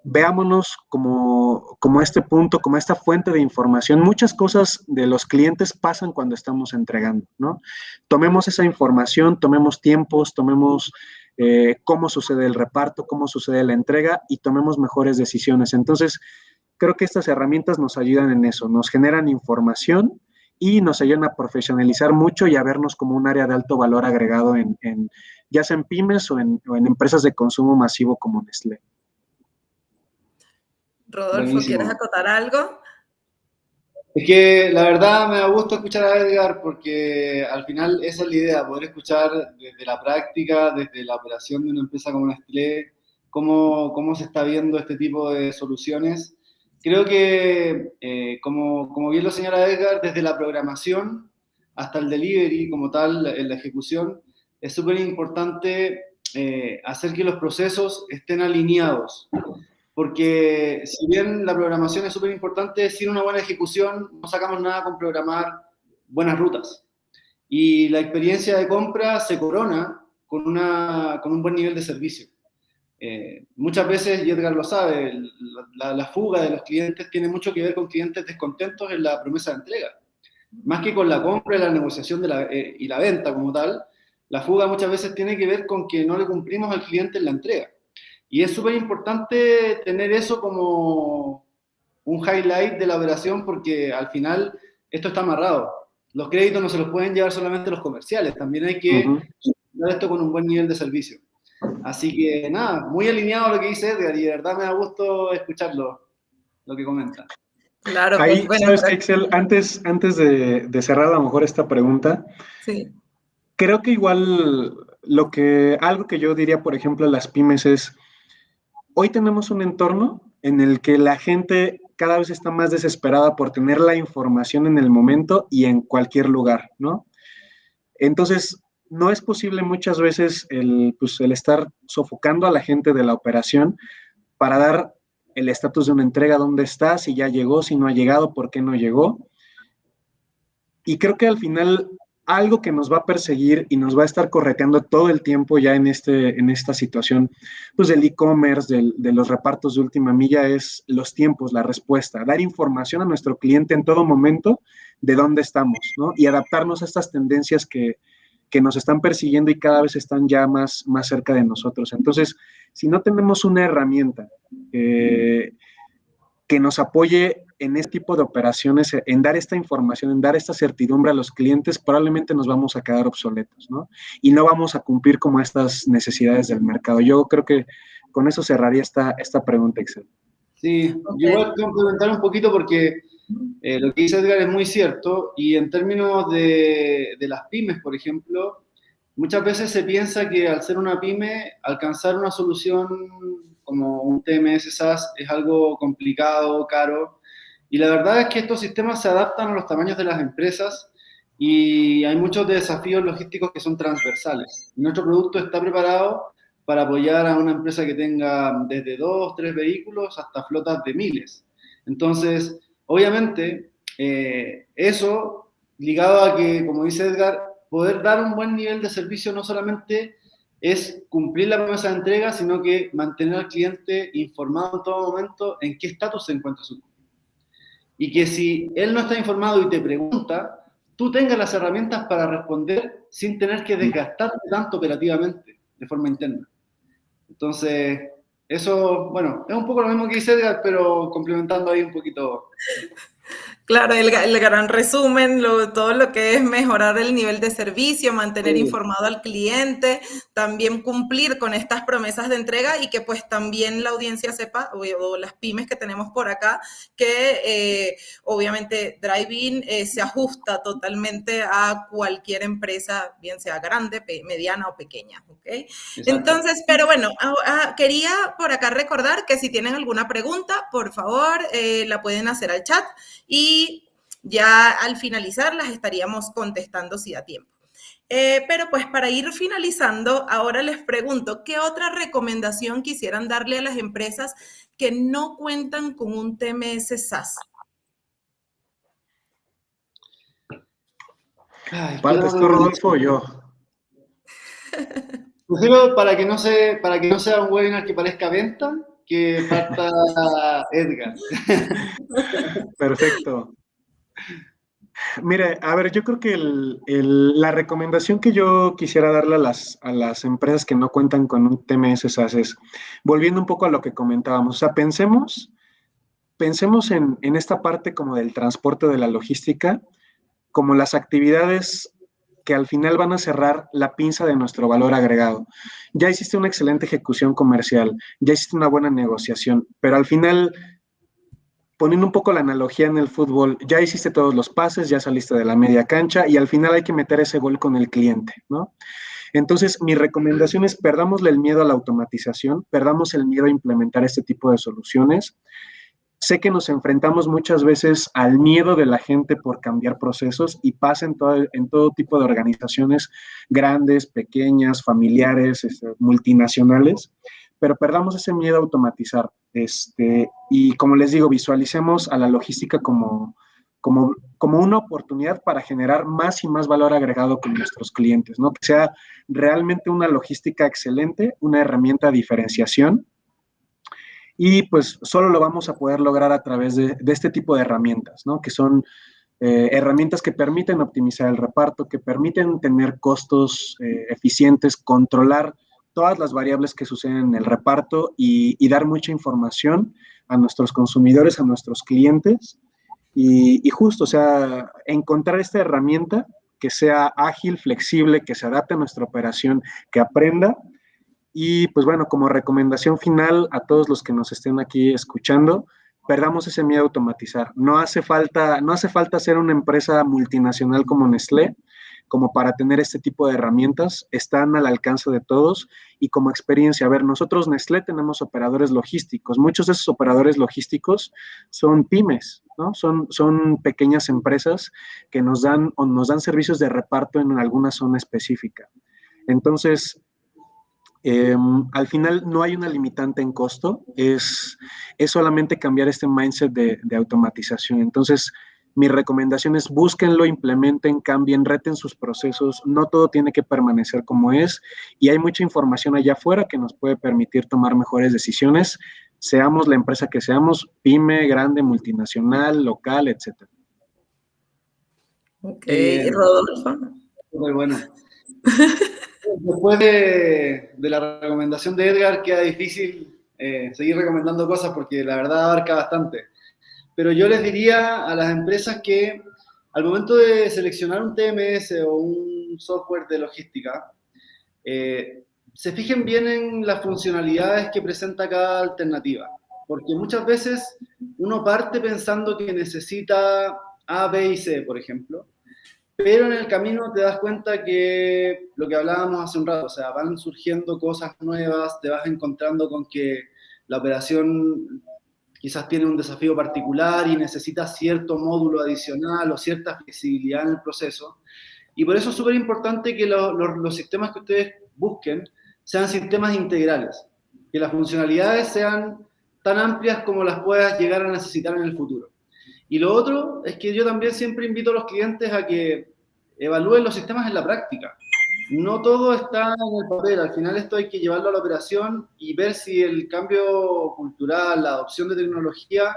Veámonos como este punto, como esta fuente de información. Muchas cosas de los clientes pasan cuando estamos entregando, ¿no? Tomemos esa información, tomemos tiempos, tomemos cómo sucede el reparto, cómo sucede la entrega y tomemos mejores decisiones. Entonces, creo que estas herramientas nos ayudan en eso, nos generan información y nos ayudan a profesionalizar mucho y a vernos como un área de alto valor agregado ya sea en pymes o en empresas de consumo masivo como Nestlé. Rodolfo, ¿quieres Buenísimo. acotar algo? Es que la verdad me da gusto escuchar a Edgar porque al final esa es la idea, poder escuchar desde la práctica, desde la operación de una empresa como Nestlé, cómo se está viendo este tipo de soluciones. Creo que, como bien lo señala Edgar, desde la programación hasta el delivery como tal, en la ejecución, es súper importante hacer que los procesos estén alineados. Porque si bien la programación es súper importante, sin una buena ejecución no sacamos nada con programar buenas rutas. Y la experiencia de compra se corona con un buen nivel de servicio. Muchas veces, y Edgar lo sabe, la fuga de los clientes tiene mucho que ver con clientes descontentos en la promesa de entrega. Más que con la compra y la negociación y la venta como tal, la fuga muchas veces tiene que ver con que no le cumplimos al cliente en la entrega. Y es súper importante tener eso como un highlight de la operación porque al final esto está amarrado. Los créditos no se los pueden llevar solamente los comerciales, también hay que dar esto con un buen nivel de servicio. Así que nada, muy alineado a lo que dice Edgar y de verdad me da gusto escucharlo, lo que comenta. Claro, pues Ahí, bueno. ¿sabes qué, Excel? Antes de cerrar a lo mejor esta pregunta, Sí. creo que igual algo que yo diría, por ejemplo, a las pymes es, hoy tenemos un entorno en el que la gente cada vez está más desesperada por tener la información en el momento y en cualquier lugar, ¿no? Entonces, no es posible muchas veces pues, el estar sofocando a la gente de la operación para dar el estatus de una entrega, dónde está, si ya llegó, si no ha llegado, por qué no llegó. Y creo que al final algo que nos va a perseguir y nos va a estar correteando todo el tiempo ya en esta situación, pues del e-commerce, de los repartos de última milla, es los tiempos, la respuesta, dar información a nuestro cliente en todo momento de dónde estamos, ¿no? Y adaptarnos a estas tendencias que nos están persiguiendo y cada vez están ya más cerca de nosotros. Entonces, si no tenemos una herramienta que nos apoye en este tipo de operaciones, en dar esta información, en dar esta certidumbre a los clientes, probablemente nos vamos a quedar obsoletos, ¿no? Y no vamos a cumplir como estas necesidades del mercado. Yo creo que con eso cerraría esta pregunta, Excel. Sí, Okay. yo igual complementar un poquito porque lo que dice Edgar es muy cierto y en términos de las pymes, por ejemplo, muchas veces se piensa que al ser una pyme, alcanzar una solución como un TMS SaaS es algo complicado, caro, y la verdad es que estos sistemas se adaptan a los tamaños de las empresas y hay muchos desafíos logísticos que son transversales. Nuestro producto está preparado para apoyar a una empresa que tenga desde 2, 3 vehículos hasta flotas de miles. Entonces, obviamente, eso ligado a que, como dice Edgar, poder dar un buen nivel de servicio no solamente es cumplir la promesa de entrega, sino que mantener al cliente informado en todo momento en qué estatus se encuentra su cliente. Y que si él no está informado y te pregunta, tú tengas las herramientas para responder sin tener que desgastarte tanto operativamente, de forma interna. Entonces, eso, bueno, es un poco lo mismo que dice Edgar, pero complementando ahí un poquito. Claro, el gran resumen, todo lo que es mejorar el nivel de servicio, mantener informado al cliente, también cumplir con estas promesas de entrega y que pues también la audiencia sepa, o las pymes que tenemos por acá, que obviamente Drive-In se ajusta totalmente a cualquier empresa, bien sea grande, mediana o pequeña, ¿ok? Exacto. Entonces, pero bueno, quería por acá recordar que si tienen alguna pregunta, por favor, la pueden hacer al chat y ya al finalizar las estaríamos contestando si da tiempo. Pero pues para ir finalizando, ahora les pregunto, ¿qué otra recomendación quisieran darle a las empresas que no cuentan con un TMS SaaS? ¿Faltas tú, Rodolfo, o yo? Prefiero para que no sea un webinar que parezca venta, que parta Edgar. Perfecto. Mire, a ver, yo creo que la recomendación que yo quisiera darle a las empresas que no cuentan con un TMS SaaS es, volviendo un poco a lo que comentábamos, o sea, pensemos en esta parte como del transporte de la logística, como las actividades que al final van a cerrar la pinza de nuestro valor agregado. Ya hiciste una excelente ejecución comercial, ya hiciste una buena negociación, pero al final, poniendo un poco la analogía en el fútbol, ya hiciste todos los pases, ya saliste de la media cancha y al final hay que meter ese gol con el cliente, ¿no? Entonces, mi recomendación es perdámosle el miedo a la automatización, perdamos el miedo a implementar este tipo de soluciones. Sé que nos enfrentamos muchas veces al miedo de la gente por cambiar procesos y pasa en todo tipo de organizaciones grandes, pequeñas, familiares, multinacionales, pero perdamos ese miedo a automatizar. Y como les digo, visualicemos a la logística como una oportunidad para generar más y más valor agregado con nuestros clientes, ¿no? Que sea realmente una logística excelente, una herramienta de diferenciación y pues solo lo vamos a poder lograr a través de este tipo de herramientas, ¿no? Que son herramientas que permiten optimizar el reparto, que permiten tener costos eficientes, controlar todas las variables que suceden en el reparto y dar mucha información a nuestros consumidores, a nuestros clientes. Y justo, o sea, encontrar esta herramienta que sea ágil, flexible, que se adapte a nuestra operación, que aprenda y pues bueno, como recomendación final a todos los que nos estén aquí escuchando, perdamos ese miedo a automatizar. No hace falta ser una empresa multinacional como Nestlé, como para tener este tipo de herramientas, están al alcance de todos y como experiencia, a ver, nosotros Nestlé tenemos operadores logísticos, muchos de esos operadores logísticos son pymes, ¿no? Son pequeñas empresas que nos dan servicios de reparto en alguna zona específica. Entonces, al final no hay una limitante en costo, es solamente cambiar este mindset de automatización. Entonces, mi recomendación es búsquenlo, implementen, cambien, reten sus procesos, no todo tiene que permanecer como es y hay mucha información allá afuera que nos puede permitir tomar mejores decisiones, seamos la empresa que seamos, pyme, grande, multinacional, local, etc. Ok, Eh, Rodolfo. Súper bueno. Después de la recomendación de Edgar, queda difícil seguir recomendando cosas porque la verdad abarca bastante. Pero yo les diría a las empresas que al momento de seleccionar un TMS o un software de logística, se fijen bien en las funcionalidades que presenta cada alternativa. Porque muchas veces uno parte pensando que necesita A, B y C, por ejemplo, pero en el camino te das cuenta que lo que hablábamos hace un rato, o sea, van surgiendo cosas nuevas, te vas encontrando con que la operación quizás tiene un desafío particular y necesita cierto módulo adicional o cierta flexibilidad en el proceso. Y por eso es súper importante que los sistemas que ustedes busquen sean sistemas integrales, que las funcionalidades sean tan amplias como las puedas llegar a necesitar en el futuro. Y lo otro es que yo también siempre invito a los clientes a que evalúen los sistemas en la práctica. No todo está en el papel, al final esto hay que llevarlo a la operación y ver si el cambio cultural, la adopción de tecnología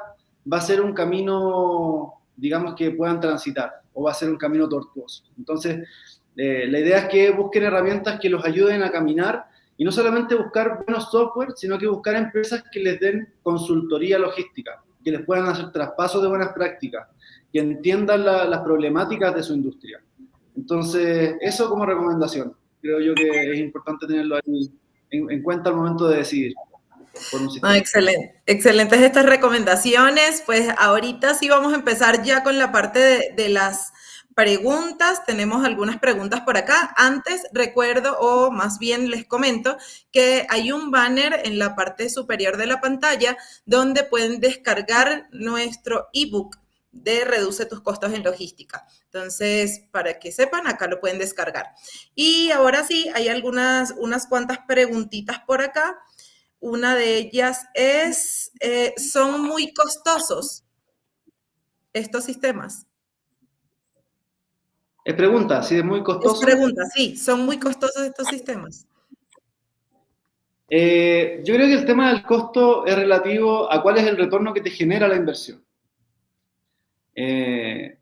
va a ser un camino, digamos, que puedan transitar o va a ser un camino tortuoso. Entonces, la idea es que busquen herramientas que los ayuden a caminar y no solamente buscar buenos software, sino que buscar empresas que les den consultoría logística, que les puedan hacer traspasos de buenas prácticas, que entiendan las problemáticas de su industria. Entonces, eso como recomendación. Creo yo que es importante tenerlo ahí en cuenta al momento de decidir por un sistema. Excelente, excelentes estas recomendaciones. Pues ahorita sí vamos a empezar ya con la parte de las preguntas. Tenemos algunas preguntas por acá. Antes recuerdo, o más bien les comento, que hay un banner en la parte superior de la pantalla donde pueden descargar nuestro ebook de Reduce tus costos en logística. Entonces, para que sepan, acá lo pueden descargar. Y ahora sí, hay unas cuantas preguntitas por acá. Una de ellas es, ¿son muy costosos estos sistemas? Es pregunta, si es muy Es costoso. pregunta, sí, ¿son muy costosos estos sistemas? Yo creo que el tema del costo es relativo a cuál es el retorno que te genera la inversión.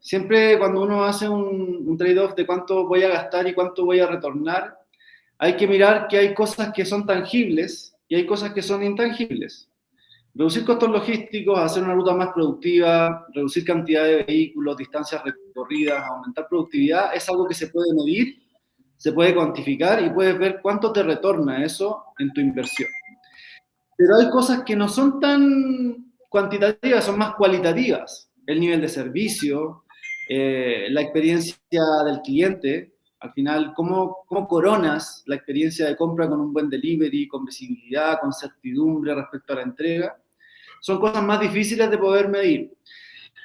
Siempre cuando uno hace un trade-off de cuánto voy a gastar y cuánto voy a retornar, hay que mirar que hay cosas que son tangibles y hay cosas que son intangibles. Reducir costos logísticos, hacer una ruta más productiva, reducir cantidad de vehículos, distancias recorridas, aumentar productividad, es algo que se puede medir, se puede cuantificar y puedes ver cuánto te retorna eso en tu inversión. Pero hay cosas que no son tan cuantitativas, son más cualitativas. El nivel de servicio, la experiencia del cliente, al final, cómo coronas la experiencia de compra con un buen delivery, con visibilidad, con certidumbre respecto a la entrega. Son cosas más difíciles de poder medir.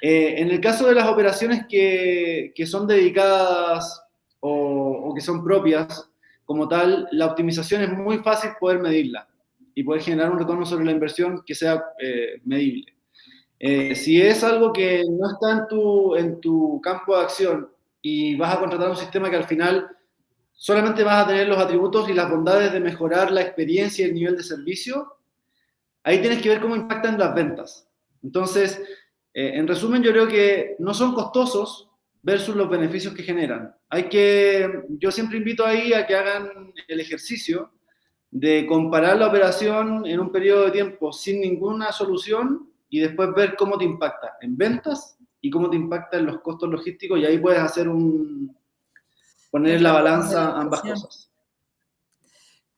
En el caso de las operaciones que son dedicadas o que son propias, como tal, la optimización es muy fácil poder medirla y poder generar un retorno sobre la inversión que sea medible. Si es algo que no está en tu campo de acción y vas a contratar un sistema que al final solamente vas a tener los atributos y las bondades de mejorar la experiencia y el nivel de servicio, ahí tienes que ver cómo impactan las ventas. Entonces, en resumen, yo creo que no son costosos versus los beneficios que generan. Yo siempre invito ahí a que hagan el ejercicio de comparar la operación en un periodo de tiempo sin ninguna solución y después ver cómo te impacta en ventas y cómo te impacta en los costos logísticos, y ahí puedes hacer poner en la balanza ambas cosas.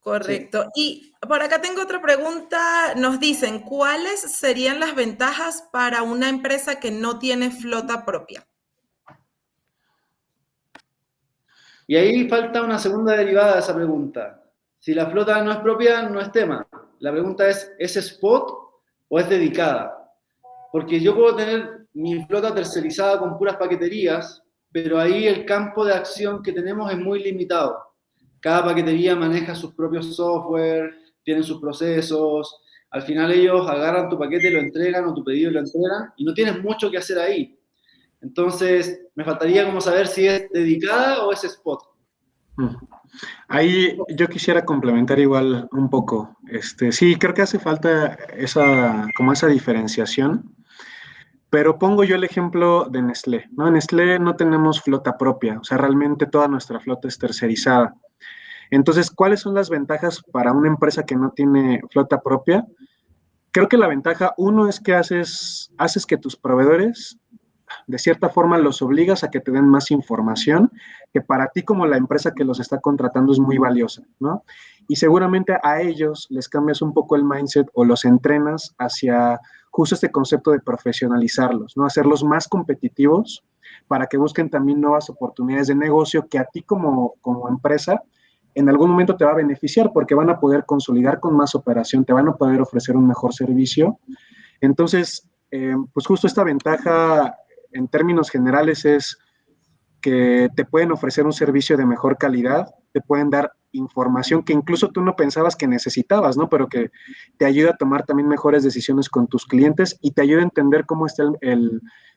Correcto. Sí. Y por acá tengo otra pregunta. Nos dicen, ¿cuáles serían las ventajas para una empresa que no tiene flota propia? Y ahí falta una segunda derivada de esa pregunta. Si la flota no es propia, no es tema. La pregunta ¿es spot o es dedicada? Porque yo puedo tener mi flota tercerizada con puras paqueterías, pero ahí el campo de acción que tenemos es muy limitado. Cada paquetería maneja sus propios software, tienen sus procesos. Al final ellos agarran tu paquete y lo entregan, o tu pedido y lo entregan, y no tienes mucho que hacer ahí. Entonces, me faltaría como saber si es dedicada o es spot. Ahí yo quisiera complementar igual un poco. Sí, creo que hace falta como esa diferenciación, pero pongo yo el ejemplo de Nestlé, ¿no? En Nestlé no tenemos flota propia, o sea, realmente toda nuestra flota es tercerizada. Entonces, ¿cuáles son las ventajas para una empresa que no tiene flota propia? Creo que la ventaja, uno, es que haces que tus proveedores, de cierta forma, los obligas a que te den más información que para ti como la empresa que los está contratando es muy valiosa, ¿no? Y seguramente a ellos les cambias un poco el mindset o los entrenas hacia justo este concepto de profesionalizarlos, ¿no? Hacerlos más competitivos para que busquen también nuevas oportunidades de negocio que a ti como empresa en algún momento te va a beneficiar porque van a poder consolidar con más operación, te van a poder ofrecer un mejor servicio. Entonces, pues justo esta ventaja en términos generales es que te pueden ofrecer un servicio de mejor calidad, te pueden dar información que incluso tú no pensabas que necesitabas, ¿no? Pero que te ayuda a tomar también mejores decisiones con tus clientes y te ayuda a entender cómo está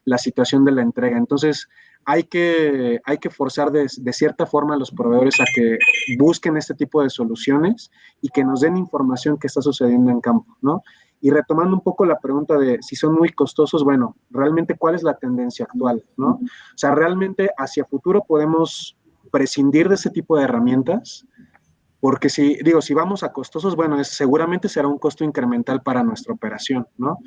la situación de la entrega. Entonces, hay que forzar de cierta forma a los proveedores a que busquen este tipo de soluciones y que nos den información que está sucediendo en campo, ¿no? Y retomando un poco la pregunta de si son muy costosos, bueno, realmente cuál es la tendencia actual, ¿no? O sea, realmente hacia futuro podemos prescindir de ese tipo de herramientas, porque si vamos a costosos, bueno, seguramente será un costo incremental para nuestra operación, ¿no?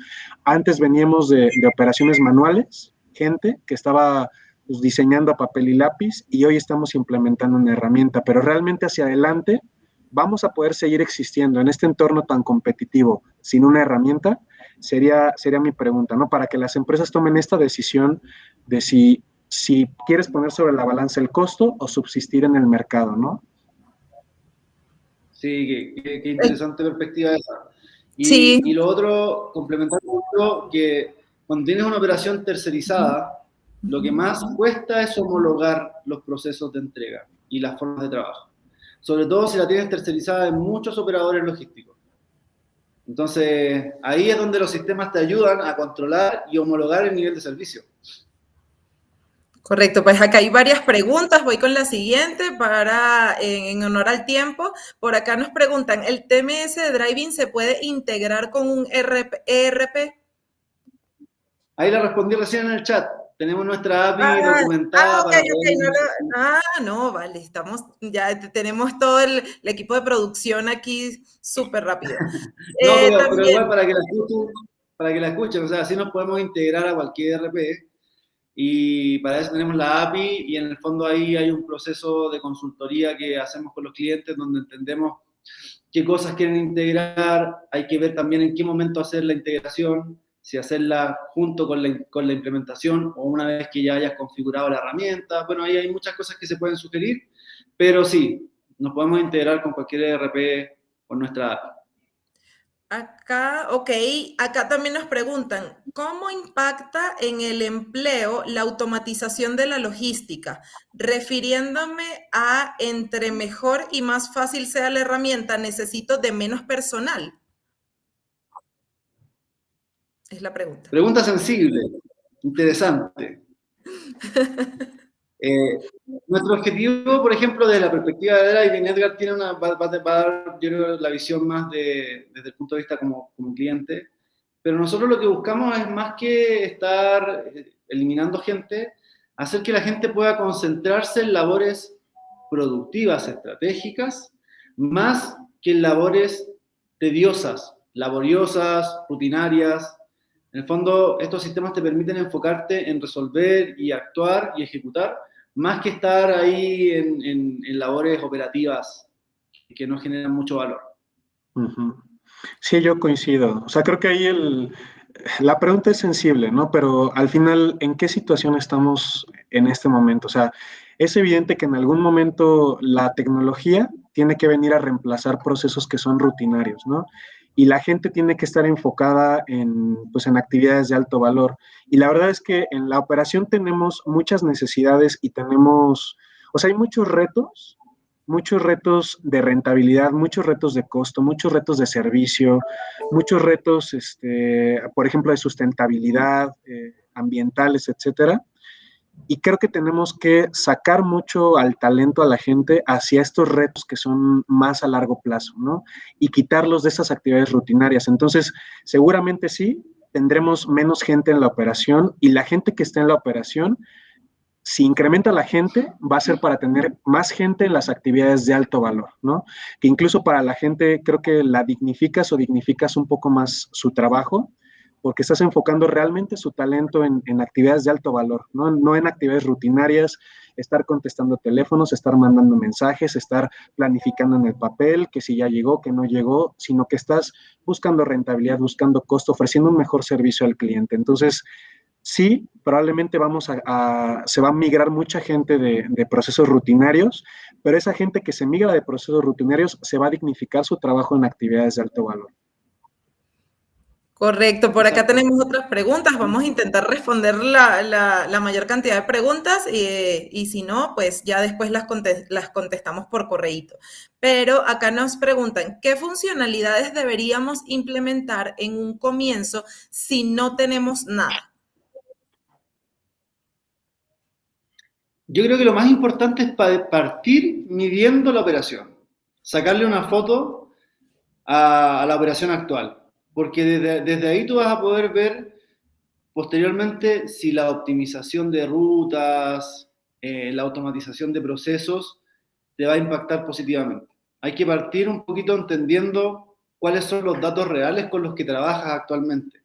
Antes veníamos de operaciones manuales, gente que estaba pues, diseñando a papel y lápiz, y hoy estamos implementando una herramienta, pero realmente hacia adelante vamos a poder seguir existiendo en este entorno tan competitivo sin una herramienta, sería mi pregunta, ¿no? Para que las empresas tomen esta decisión de si quieres poner sobre la balanza el costo o subsistir en el mercado, ¿no? Sí, qué interesante perspectiva esa. Sí. Y lo otro, complementar mucho, que cuando tienes una operación tercerizada, lo que más cuesta es homologar los procesos de entrega y las formas de trabajo. Sobre todo si la tienes tercerizada en muchos operadores logísticos. Entonces, ahí es donde los sistemas te ayudan a controlar y homologar el nivel de servicio. Correcto, pues acá hay varias preguntas. Voy con la siguiente para, en honor al tiempo. Por acá nos preguntan, ¿el TMS de Driving se puede integrar con un ERP? Ahí la respondí recién en el chat. Tenemos nuestra API Ah, documentada ok, para ok, poder... no, vale, estamos, ya tenemos todo el equipo de producción aquí súper rápido. No, pero igual También, para que la escuchen, o sea, así nos podemos integrar a cualquier ERP y para eso tenemos la API y en el fondo ahí hay un proceso de consultoría que hacemos con los clientes donde entendemos qué cosas quieren integrar, hay que ver también en qué momento hacer la integración, si hacerla junto con la implementación o una vez que ya hayas configurado la herramienta. Bueno, ahí hay muchas cosas que se pueden sugerir, pero sí, nos podemos integrar con cualquier ERP con nuestra API. acá, ok, acá también nos preguntan, ¿cómo impacta en el empleo la automatización de la logística? Refiriéndome a entre mejor y más fácil sea la herramienta, necesito de menos personal. Es la pregunta. Pregunta sensible, interesante. Nuestro objetivo, por ejemplo, desde la perspectiva de Driving, Edgar tiene va a dar, yo creo, la visión más desde el punto de vista como cliente, pero nosotros lo que buscamos es más que estar eliminando gente, hacer que la gente pueda concentrarse en labores productivas, estratégicas, más que en labores tediosas, laboriosas, rutinarias. En el fondo, estos sistemas te permiten enfocarte en resolver y actuar y ejecutar más que estar ahí en labores operativas que no generan mucho valor. Ujú. Sí, yo coincido. O sea, creo que ahí la pregunta es sensible, ¿no? Pero al final, ¿en qué situación estamos en este momento? O sea, es evidente que en algún momento la tecnología tiene que venir a reemplazar procesos que son rutinarios, ¿no? Y la gente tiene que estar enfocada pues, en actividades de alto valor. Y la verdad es que en la operación tenemos muchas necesidades y tenemos, o sea, hay muchos retos de rentabilidad, muchos retos de costo, muchos retos de servicio, muchos retos, por ejemplo, de sustentabilidad, ambientales, etcétera. Y creo que tenemos que sacar mucho al talento, a la gente, hacia estos retos que son más a largo plazo, ¿no? Y quitarlos de esas actividades rutinarias. Entonces, seguramente sí, tendremos menos gente en la operación y la gente que esté en la operación, si incrementa la gente, va a ser para tener más gente en las actividades de alto valor, ¿no? Que incluso para la gente creo que la dignificas o dignificas un poco más su trabajo, porque estás enfocando realmente su talento en actividades de alto valor, ¿no? No en actividades rutinarias, estar contestando teléfonos, estar mandando mensajes, estar planificando en el papel, que si ya llegó, que no llegó, sino que estás buscando rentabilidad, buscando costo, ofreciendo un mejor servicio al cliente. Entonces, sí, probablemente se va a migrar mucha gente de procesos rutinarios, pero esa gente que se migra de procesos rutinarios se va a dignificar su trabajo en actividades de alto valor. Correcto, por acá Exacto. tenemos otras preguntas. Vamos a intentar responder la mayor cantidad de preguntas y si no, pues ya después las contestamos por correíto. Pero acá nos preguntan, ¿qué funcionalidades deberíamos implementar en un comienzo si no tenemos nada? Yo creo que lo más importante es partir midiendo la operación, sacarle una foto a la operación actual, porque desde ahí tú vas a poder ver posteriormente si la optimización de rutas, la automatización de procesos te va a impactar positivamente. Hay que partir un poquito entendiendo cuáles son los datos reales con los que trabajas actualmente,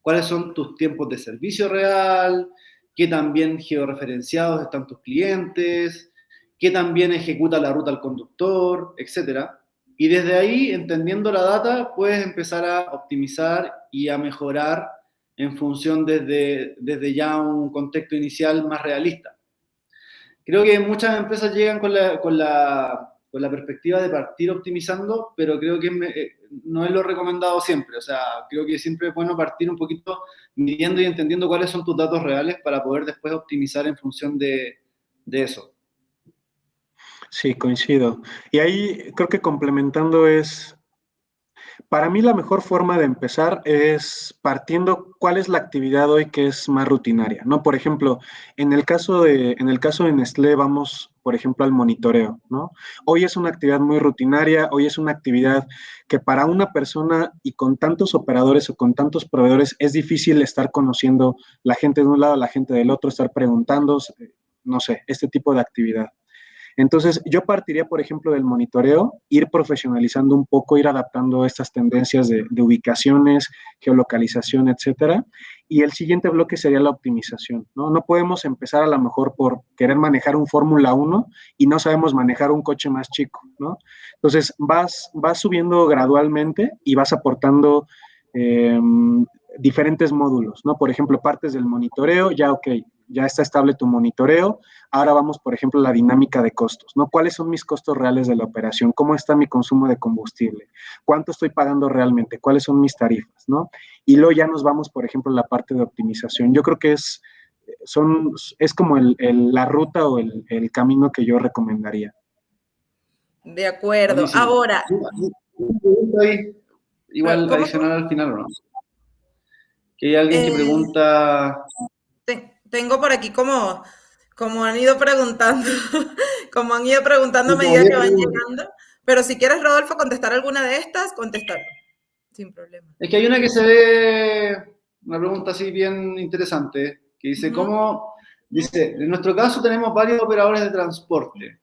cuáles son tus tiempos de servicio real, qué tan bien georreferenciados están tus clientes, qué tan bien ejecuta la ruta el conductor, etcétera. Y desde ahí, entendiendo la data, puedes empezar a optimizar y a mejorar en función desde ya un contexto inicial más realista. Creo que muchas empresas llegan con la perspectiva de partir optimizando, pero creo que no es lo recomendado siempre. O sea, creo que siempre es bueno partir un poquito midiendo y entendiendo cuáles son tus datos reales para poder después optimizar en función de eso. Sí, coincido. Y ahí creo que complementando es, Para mí la mejor forma de empezar es partiendo cuál es la actividad hoy que es más rutinaria, ¿no? Por ejemplo, en el caso de Nestlé vamos, por ejemplo, al monitoreo, ¿no? Hoy es una actividad muy rutinaria, hoy es una actividad que para una persona y con tantos operadores o con tantos proveedores es difícil estar conociendo la gente de un lado, la gente del otro, estar preguntando, no sé, este tipo de actividad. Entonces, yo partiría, por ejemplo, del monitoreo, ir profesionalizando un poco, ir adaptando estas tendencias de ubicaciones, geolocalización, etcétera. Y el siguiente bloque sería la optimización, ¿no? No podemos empezar a lo mejor por querer manejar un Fórmula 1 y no sabemos manejar un coche más chico, ¿no? Entonces, vas subiendo gradualmente y vas aportando eh, diferentes módulos, ¿no? Por ejemplo, partes del monitoreo, ya ok, ya está estable tu monitoreo. Ahora vamos, por ejemplo, a la dinámica de costos, ¿no? ¿Cuáles son mis costos reales de la operación? ¿Cómo está mi consumo de combustible? ¿Cuánto estoy pagando realmente? ¿Cuáles son mis tarifas, no? Y luego ya nos vamos, por ejemplo, a la parte de optimización. Yo creo que es como la ruta o el camino que yo recomendaría. De acuerdo. Buenísimo. Ahora, Una pregunta ahí, igual ¿cómo? adicional al final, ¿o no? Que hay alguien que pregunta... Tengo por aquí como han ido preguntando, como han ido preguntando a Como medida 10 que van preguntas. llegando. Pero si quieres, Rodolfo, contestar alguna de estas, contestarlo, sin problema. Es que hay una que se ve, una pregunta así bien interesante, que dice, ¿cómo? Dice, en nuestro caso tenemos varios operadores de transporte.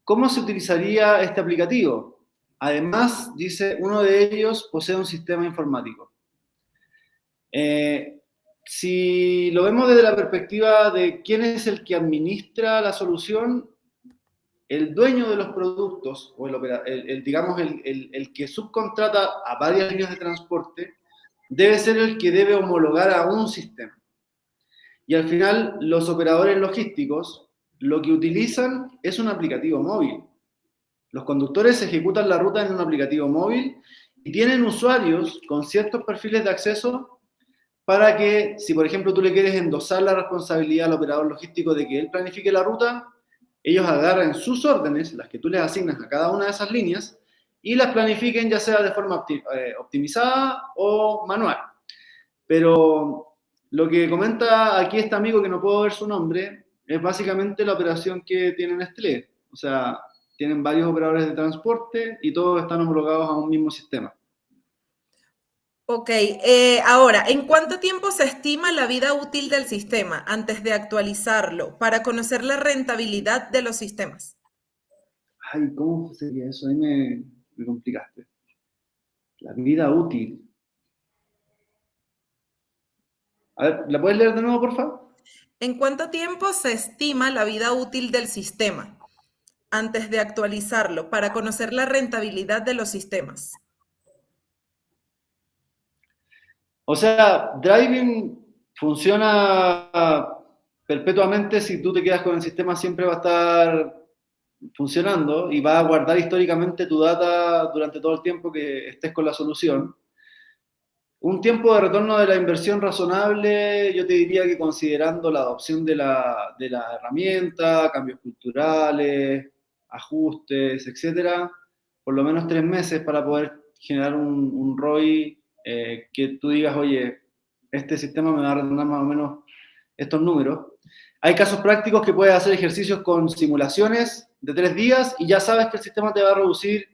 ¿Cómo se utilizaría este aplicativo? Además, dice, uno de ellos posee un sistema informático. Si lo vemos desde la perspectiva de quién es el que administra la solución, el dueño de los productos, o digamos, el que subcontrata a varias líneas de transporte, debe ser el que debe homologar a un sistema. Y al final, los operadores logísticos lo que utilizan es un aplicativo móvil. Los conductores ejecutan la ruta en un aplicativo móvil y tienen usuarios con ciertos perfiles de acceso para que, si por ejemplo tú le quieres endosar la responsabilidad al operador logístico de que él planifique la ruta, ellos agarren sus órdenes, las que tú les asignas a cada una de esas líneas, y las planifiquen ya sea de forma optimizada o manual. Pero lo que comenta aquí este amigo, que no puedo ver su nombre, es básicamente la operación que tiene Nestlé. O sea, tienen varios operadores de transporte y todos están homologados a un mismo sistema. Ok, ahora, ¿en cuánto tiempo se estima la vida útil del sistema antes de actualizarlo para conocer la rentabilidad de los sistemas? Ay, ¿cómo sería eso? Ahí me complicaste. La vida útil. A ver, ¿la puedes leer de nuevo, por favor? ¿En cuánto tiempo se estima la vida útil del sistema antes de actualizarlo para conocer la rentabilidad de los sistemas? O sea, Driving funciona perpetuamente. Si tú te quedas con el sistema, siempre va a estar funcionando y va a guardar históricamente tu data durante todo el tiempo que estés con la solución. Un tiempo de retorno de la inversión razonable, yo te diría que considerando la adopción de la herramienta, cambios culturales, ajustes, etcétera, por lo menos 3 meses para poder generar un ROI que tú digas, oye, este sistema me va a retornar más o menos estos números. Hay casos prácticos que puedes hacer ejercicios con simulaciones de 3 días y ya sabes que el sistema te va a reducir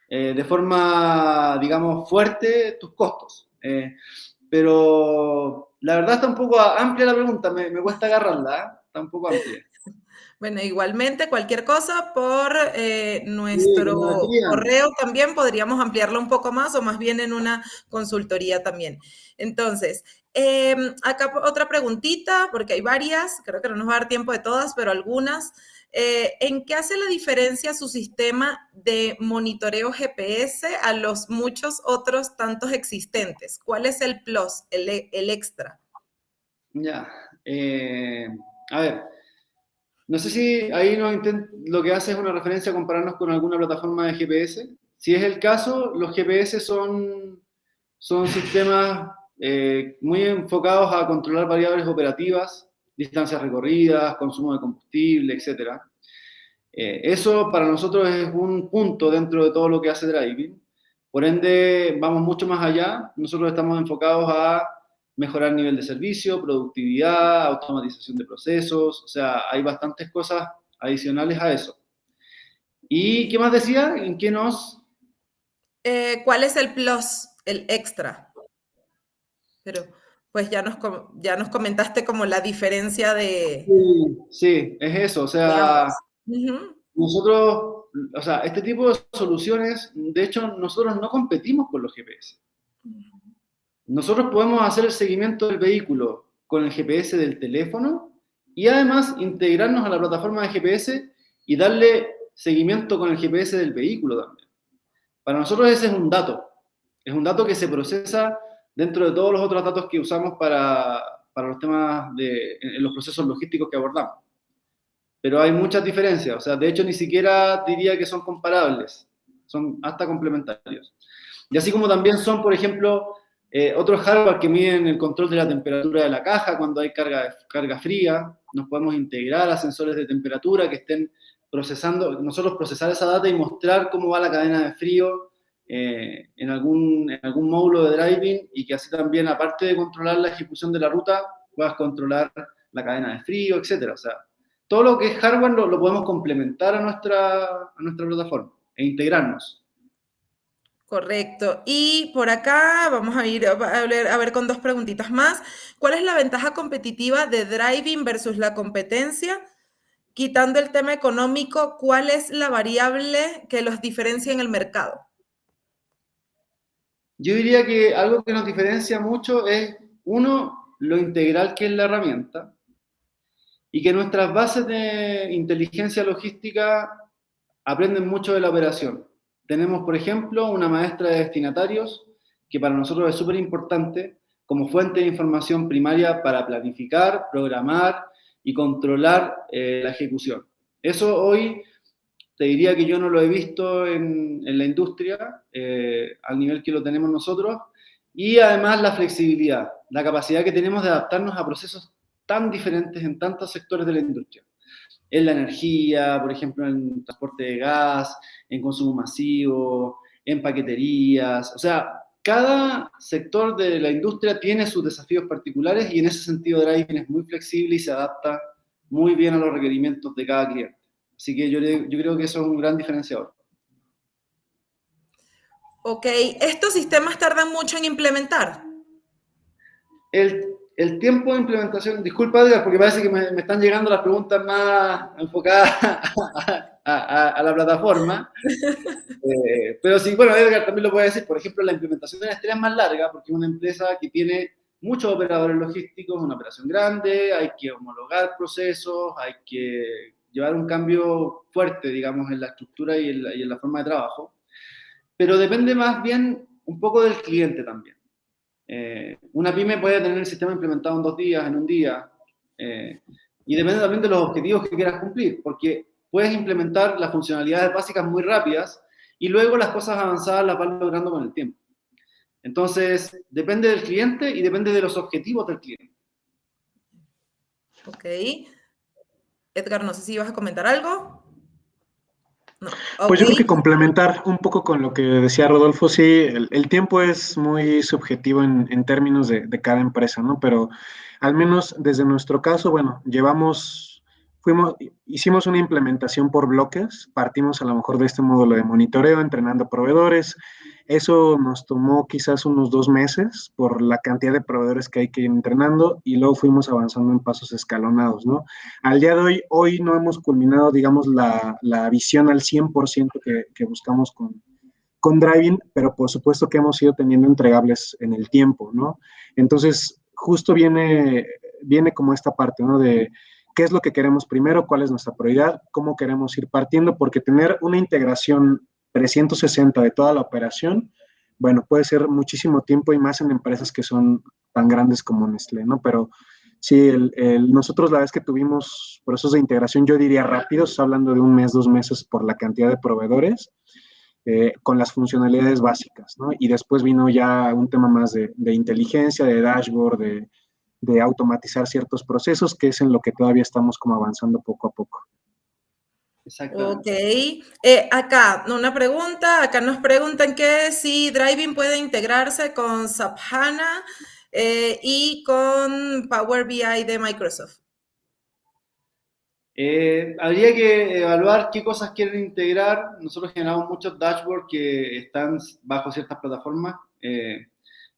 de forma, digamos, fuerte tus costos. Pero la verdad está un poco amplia la pregunta, me cuesta agarrarla, ¿eh? Está un poco amplia. Bueno, igualmente cualquier cosa por Sí, nuestro como la querían. correo también podríamos ampliarlo un poco más o más bien en una consultoría también. Entonces, acá otra preguntita, porque hay varias, creo que no nos va a dar tiempo de todas, pero algunas. ¿En qué hace la diferencia su sistema de monitoreo GPS a los muchos otros tantos existentes? ¿Cuál es el plus, el extra? Ya. A ver, no sé si ahí lo que hace es una referencia a compararnos con alguna plataforma de GPS. Si es el caso, los GPS son sistemas muy enfocados a controlar variables operativas, distancias recorridas, consumo de combustible, etc. Eso para nosotros es un punto dentro de todo lo que hace Driving. Por ende, vamos mucho más allá. Nosotros estamos enfocados a mejorar nivel de servicio, productividad, automatización de procesos, o sea, hay bastantes cosas adicionales a eso. ¿Y qué más decía? ¿En qué nos...? ¿Cuál es el plus, el extra? Pero pues ya nos comentaste como la diferencia Sí, es eso, o de sea, ambos. Ujú. nosotros, o sea, este tipo de soluciones, de hecho, nosotros no competimos con los GPS. Nosotros podemos hacer el seguimiento del vehículo con el GPS del teléfono y además integrarnos a la plataforma de GPS y darle seguimiento con el GPS del vehículo también. Para nosotros ese es un dato que se procesa dentro de todos los otros datos que usamos para los temas en los procesos logísticos que abordamos. Pero hay muchas diferencias, o sea, de hecho ni siquiera diría que son comparables, son hasta complementarios. Y así como también son, por ejemplo, otros hardware que miden el control de la temperatura de la caja cuando hay carga fría, nos podemos integrar a sensores de temperatura que estén procesando, nosotros procesar esa data y mostrar cómo va la cadena de frío en algún módulo de driving y que así también, aparte de controlar la ejecución de la ruta, puedas controlar la cadena de frío, etcétera. O sea, todo lo que es hardware lo podemos complementar a nuestra plataforma e integrarnos. Correcto. Y por acá vamos a ir a ver con dos preguntitas más. ¿Cuál es la ventaja competitiva de Driving versus la competencia? Quitando el tema económico, ¿cuál es la variable que los diferencia en el mercado? Yo diría que algo que nos diferencia mucho es, uno, lo integral que es la herramienta y que nuestras bases de inteligencia logística aprenden mucho de la operación. Tenemos, por ejemplo, una maestra de destinatarios que para nosotros es súper importante como fuente de información primaria para planificar, programar y controlar la ejecución. Eso hoy te diría que yo no lo he visto en la industria al nivel que lo tenemos nosotros, y además la flexibilidad, la capacidad que tenemos de adaptarnos a procesos tan diferentes en tantos sectores de la industria. En la energía, por ejemplo, en transporte de gas, en consumo masivo, en paqueterías. O sea, cada sector de la industria tiene sus desafíos particulares y en ese sentido Driving es muy flexible y se adapta muy bien a los requerimientos de cada cliente. Así que yo creo que eso es un gran diferenciador. Ok, ¿estos sistemas tardan mucho en implementar? El tiempo de implementación, disculpa Edgar, porque parece que me están llegando las preguntas más enfocadas a la plataforma. Pero sí, bueno, Edgar también lo puede decir. Por ejemplo, la implementación de la Estrella es más larga porque es una empresa que tiene muchos operadores logísticos, una operación grande, hay que homologar procesos, hay que llevar un cambio fuerte, digamos, en la estructura y en la forma de trabajo. Pero depende más bien un poco del cliente también. Una pyme puede tener el sistema implementado en 2 días, en un día, y depende también de los objetivos que quieras cumplir, porque puedes implementar las funcionalidades básicas muy rápidas y luego las cosas avanzadas las vas logrando con el tiempo. Entonces, depende del cliente y depende de los objetivos del cliente. Ok. Edgar, no sé si ibas a comentar algo. No. Pues Ok. yo creo que complementar un poco con lo que decía Rodolfo, sí, el tiempo es muy subjetivo en términos de cada empresa, ¿no? Pero al menos desde nuestro caso, bueno, hicimos una implementación por bloques, partimos a lo mejor de este módulo de monitoreo, entrenando proveedores. Eso nos tomó quizás unos 2 meses por la cantidad de proveedores que hay que ir entrenando y luego fuimos avanzando en pasos escalonados, ¿no? Al día de hoy no hemos culminado, digamos, la visión al 100% que buscamos con Driving, pero por supuesto que hemos ido teniendo entregables en el tiempo, ¿no? Entonces, justo viene como esta parte, ¿no? De qué es lo que queremos primero, cuál es nuestra prioridad, cómo queremos ir partiendo, porque tener una integración 360 de toda la operación, bueno, puede ser muchísimo tiempo y más en empresas que son tan grandes como Nestlé, ¿no? Pero sí, nosotros la vez que tuvimos procesos de integración, yo diría rápidos, hablando de 1 mes, 2 meses por la cantidad de proveedores, con las funcionalidades básicas, ¿no? Y después vino ya un tema más de inteligencia, de dashboard, de automatizar ciertos procesos, que es en lo que todavía estamos como avanzando poco a poco. Exactamente. Ok. Acá, una pregunta. Acá nos preguntan que si Driving puede integrarse con SAP HANA y con Power BI de Microsoft. Habría que evaluar qué cosas quieren integrar. Nosotros generamos muchos dashboards que están bajo ciertas plataformas,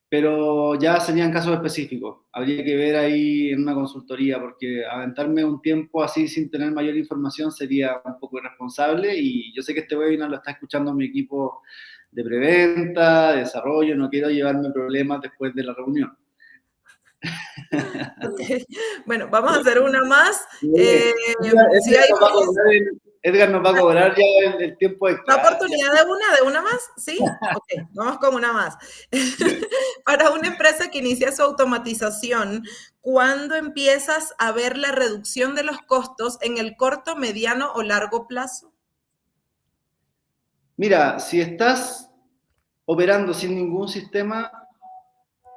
pero ya serían casos específicos. Habría que ver ahí en una consultoría, porque aventarme un tiempo así sin tener mayor información sería un poco irresponsable, y yo sé que este webinar lo está escuchando mi equipo de preventa, de desarrollo, no quiero llevarme problemas después de la reunión. Okay. Bueno, vamos a hacer una más. Si Edgar hay nos va a cobrar, Edgar nos va a cobrar ya el tiempo la extra. oportunidad de una más, ¿sí? Ok, vamos con una más. Para una empresa que inicia su automatización, ¿cuándo empiezas a ver la reducción de los costos en el corto, mediano o largo plazo? Mira, si estás operando sin ningún sistema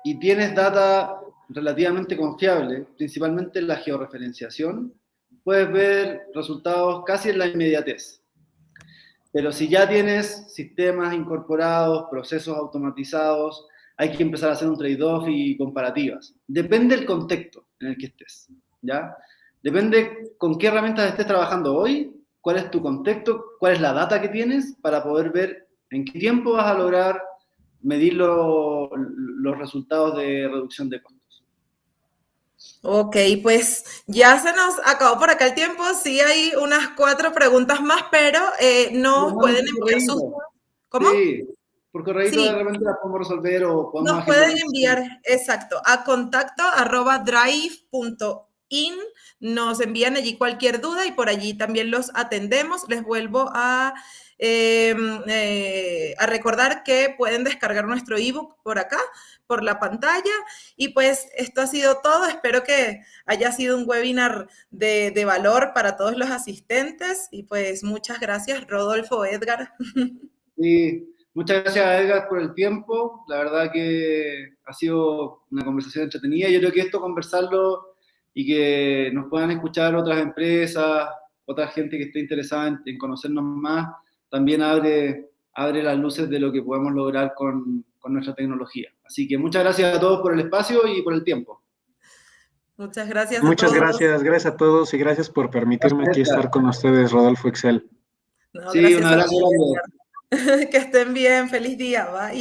y tienes data relativamente confiable, principalmente en la georreferenciación, puedes ver resultados casi en la inmediatez. Pero si ya tienes sistemas incorporados, procesos automatizados, hay que empezar a hacer un trade-off y comparativas. Depende del contexto en el que estés, ¿ya? Depende con qué herramientas estés trabajando hoy, cuál es tu contexto, cuál es la data que tienes para poder ver en qué tiempo vas a lograr medir los resultados de reducción de costos. Ok, pues ya se nos acabó por acá el tiempo. Sí hay unas 4 preguntas más, pero nos Mandamos pueden por enviar sus... correíto. ¿Cómo? Sí, por correíto de Sí, repente las podemos resolver o podemos nos agendar pueden una sesión. enviar, exacto, a contacto@drive.in. Nos envían allí cualquier duda y por allí también los atendemos. Les vuelvo a recordar que pueden descargar nuestro ebook por acá, por la pantalla. Y pues esto ha sido todo. Espero que haya sido un webinar de valor para todos los asistentes. Y pues muchas gracias, Rodolfo, Edgar. Sí, muchas gracias a Edgar por el tiempo. La verdad que ha sido una conversación entretenida. Yo creo que esto, conversarlo y que nos puedan escuchar otras empresas, otra gente que esté interesada en conocernos más, también abre las luces de lo que podemos lograr con nuestra tecnología. Así que muchas gracias a todos por el espacio y por el tiempo. Muchas gracias a Muchas todos. gracias a todos y gracias por permitirme Gracias, aquí Edgar. estar con ustedes, Rodolfo Excel. No, Sí, un gracias a abrazo ti, grande. Edgar. Que estén bien. Feliz día. Bye.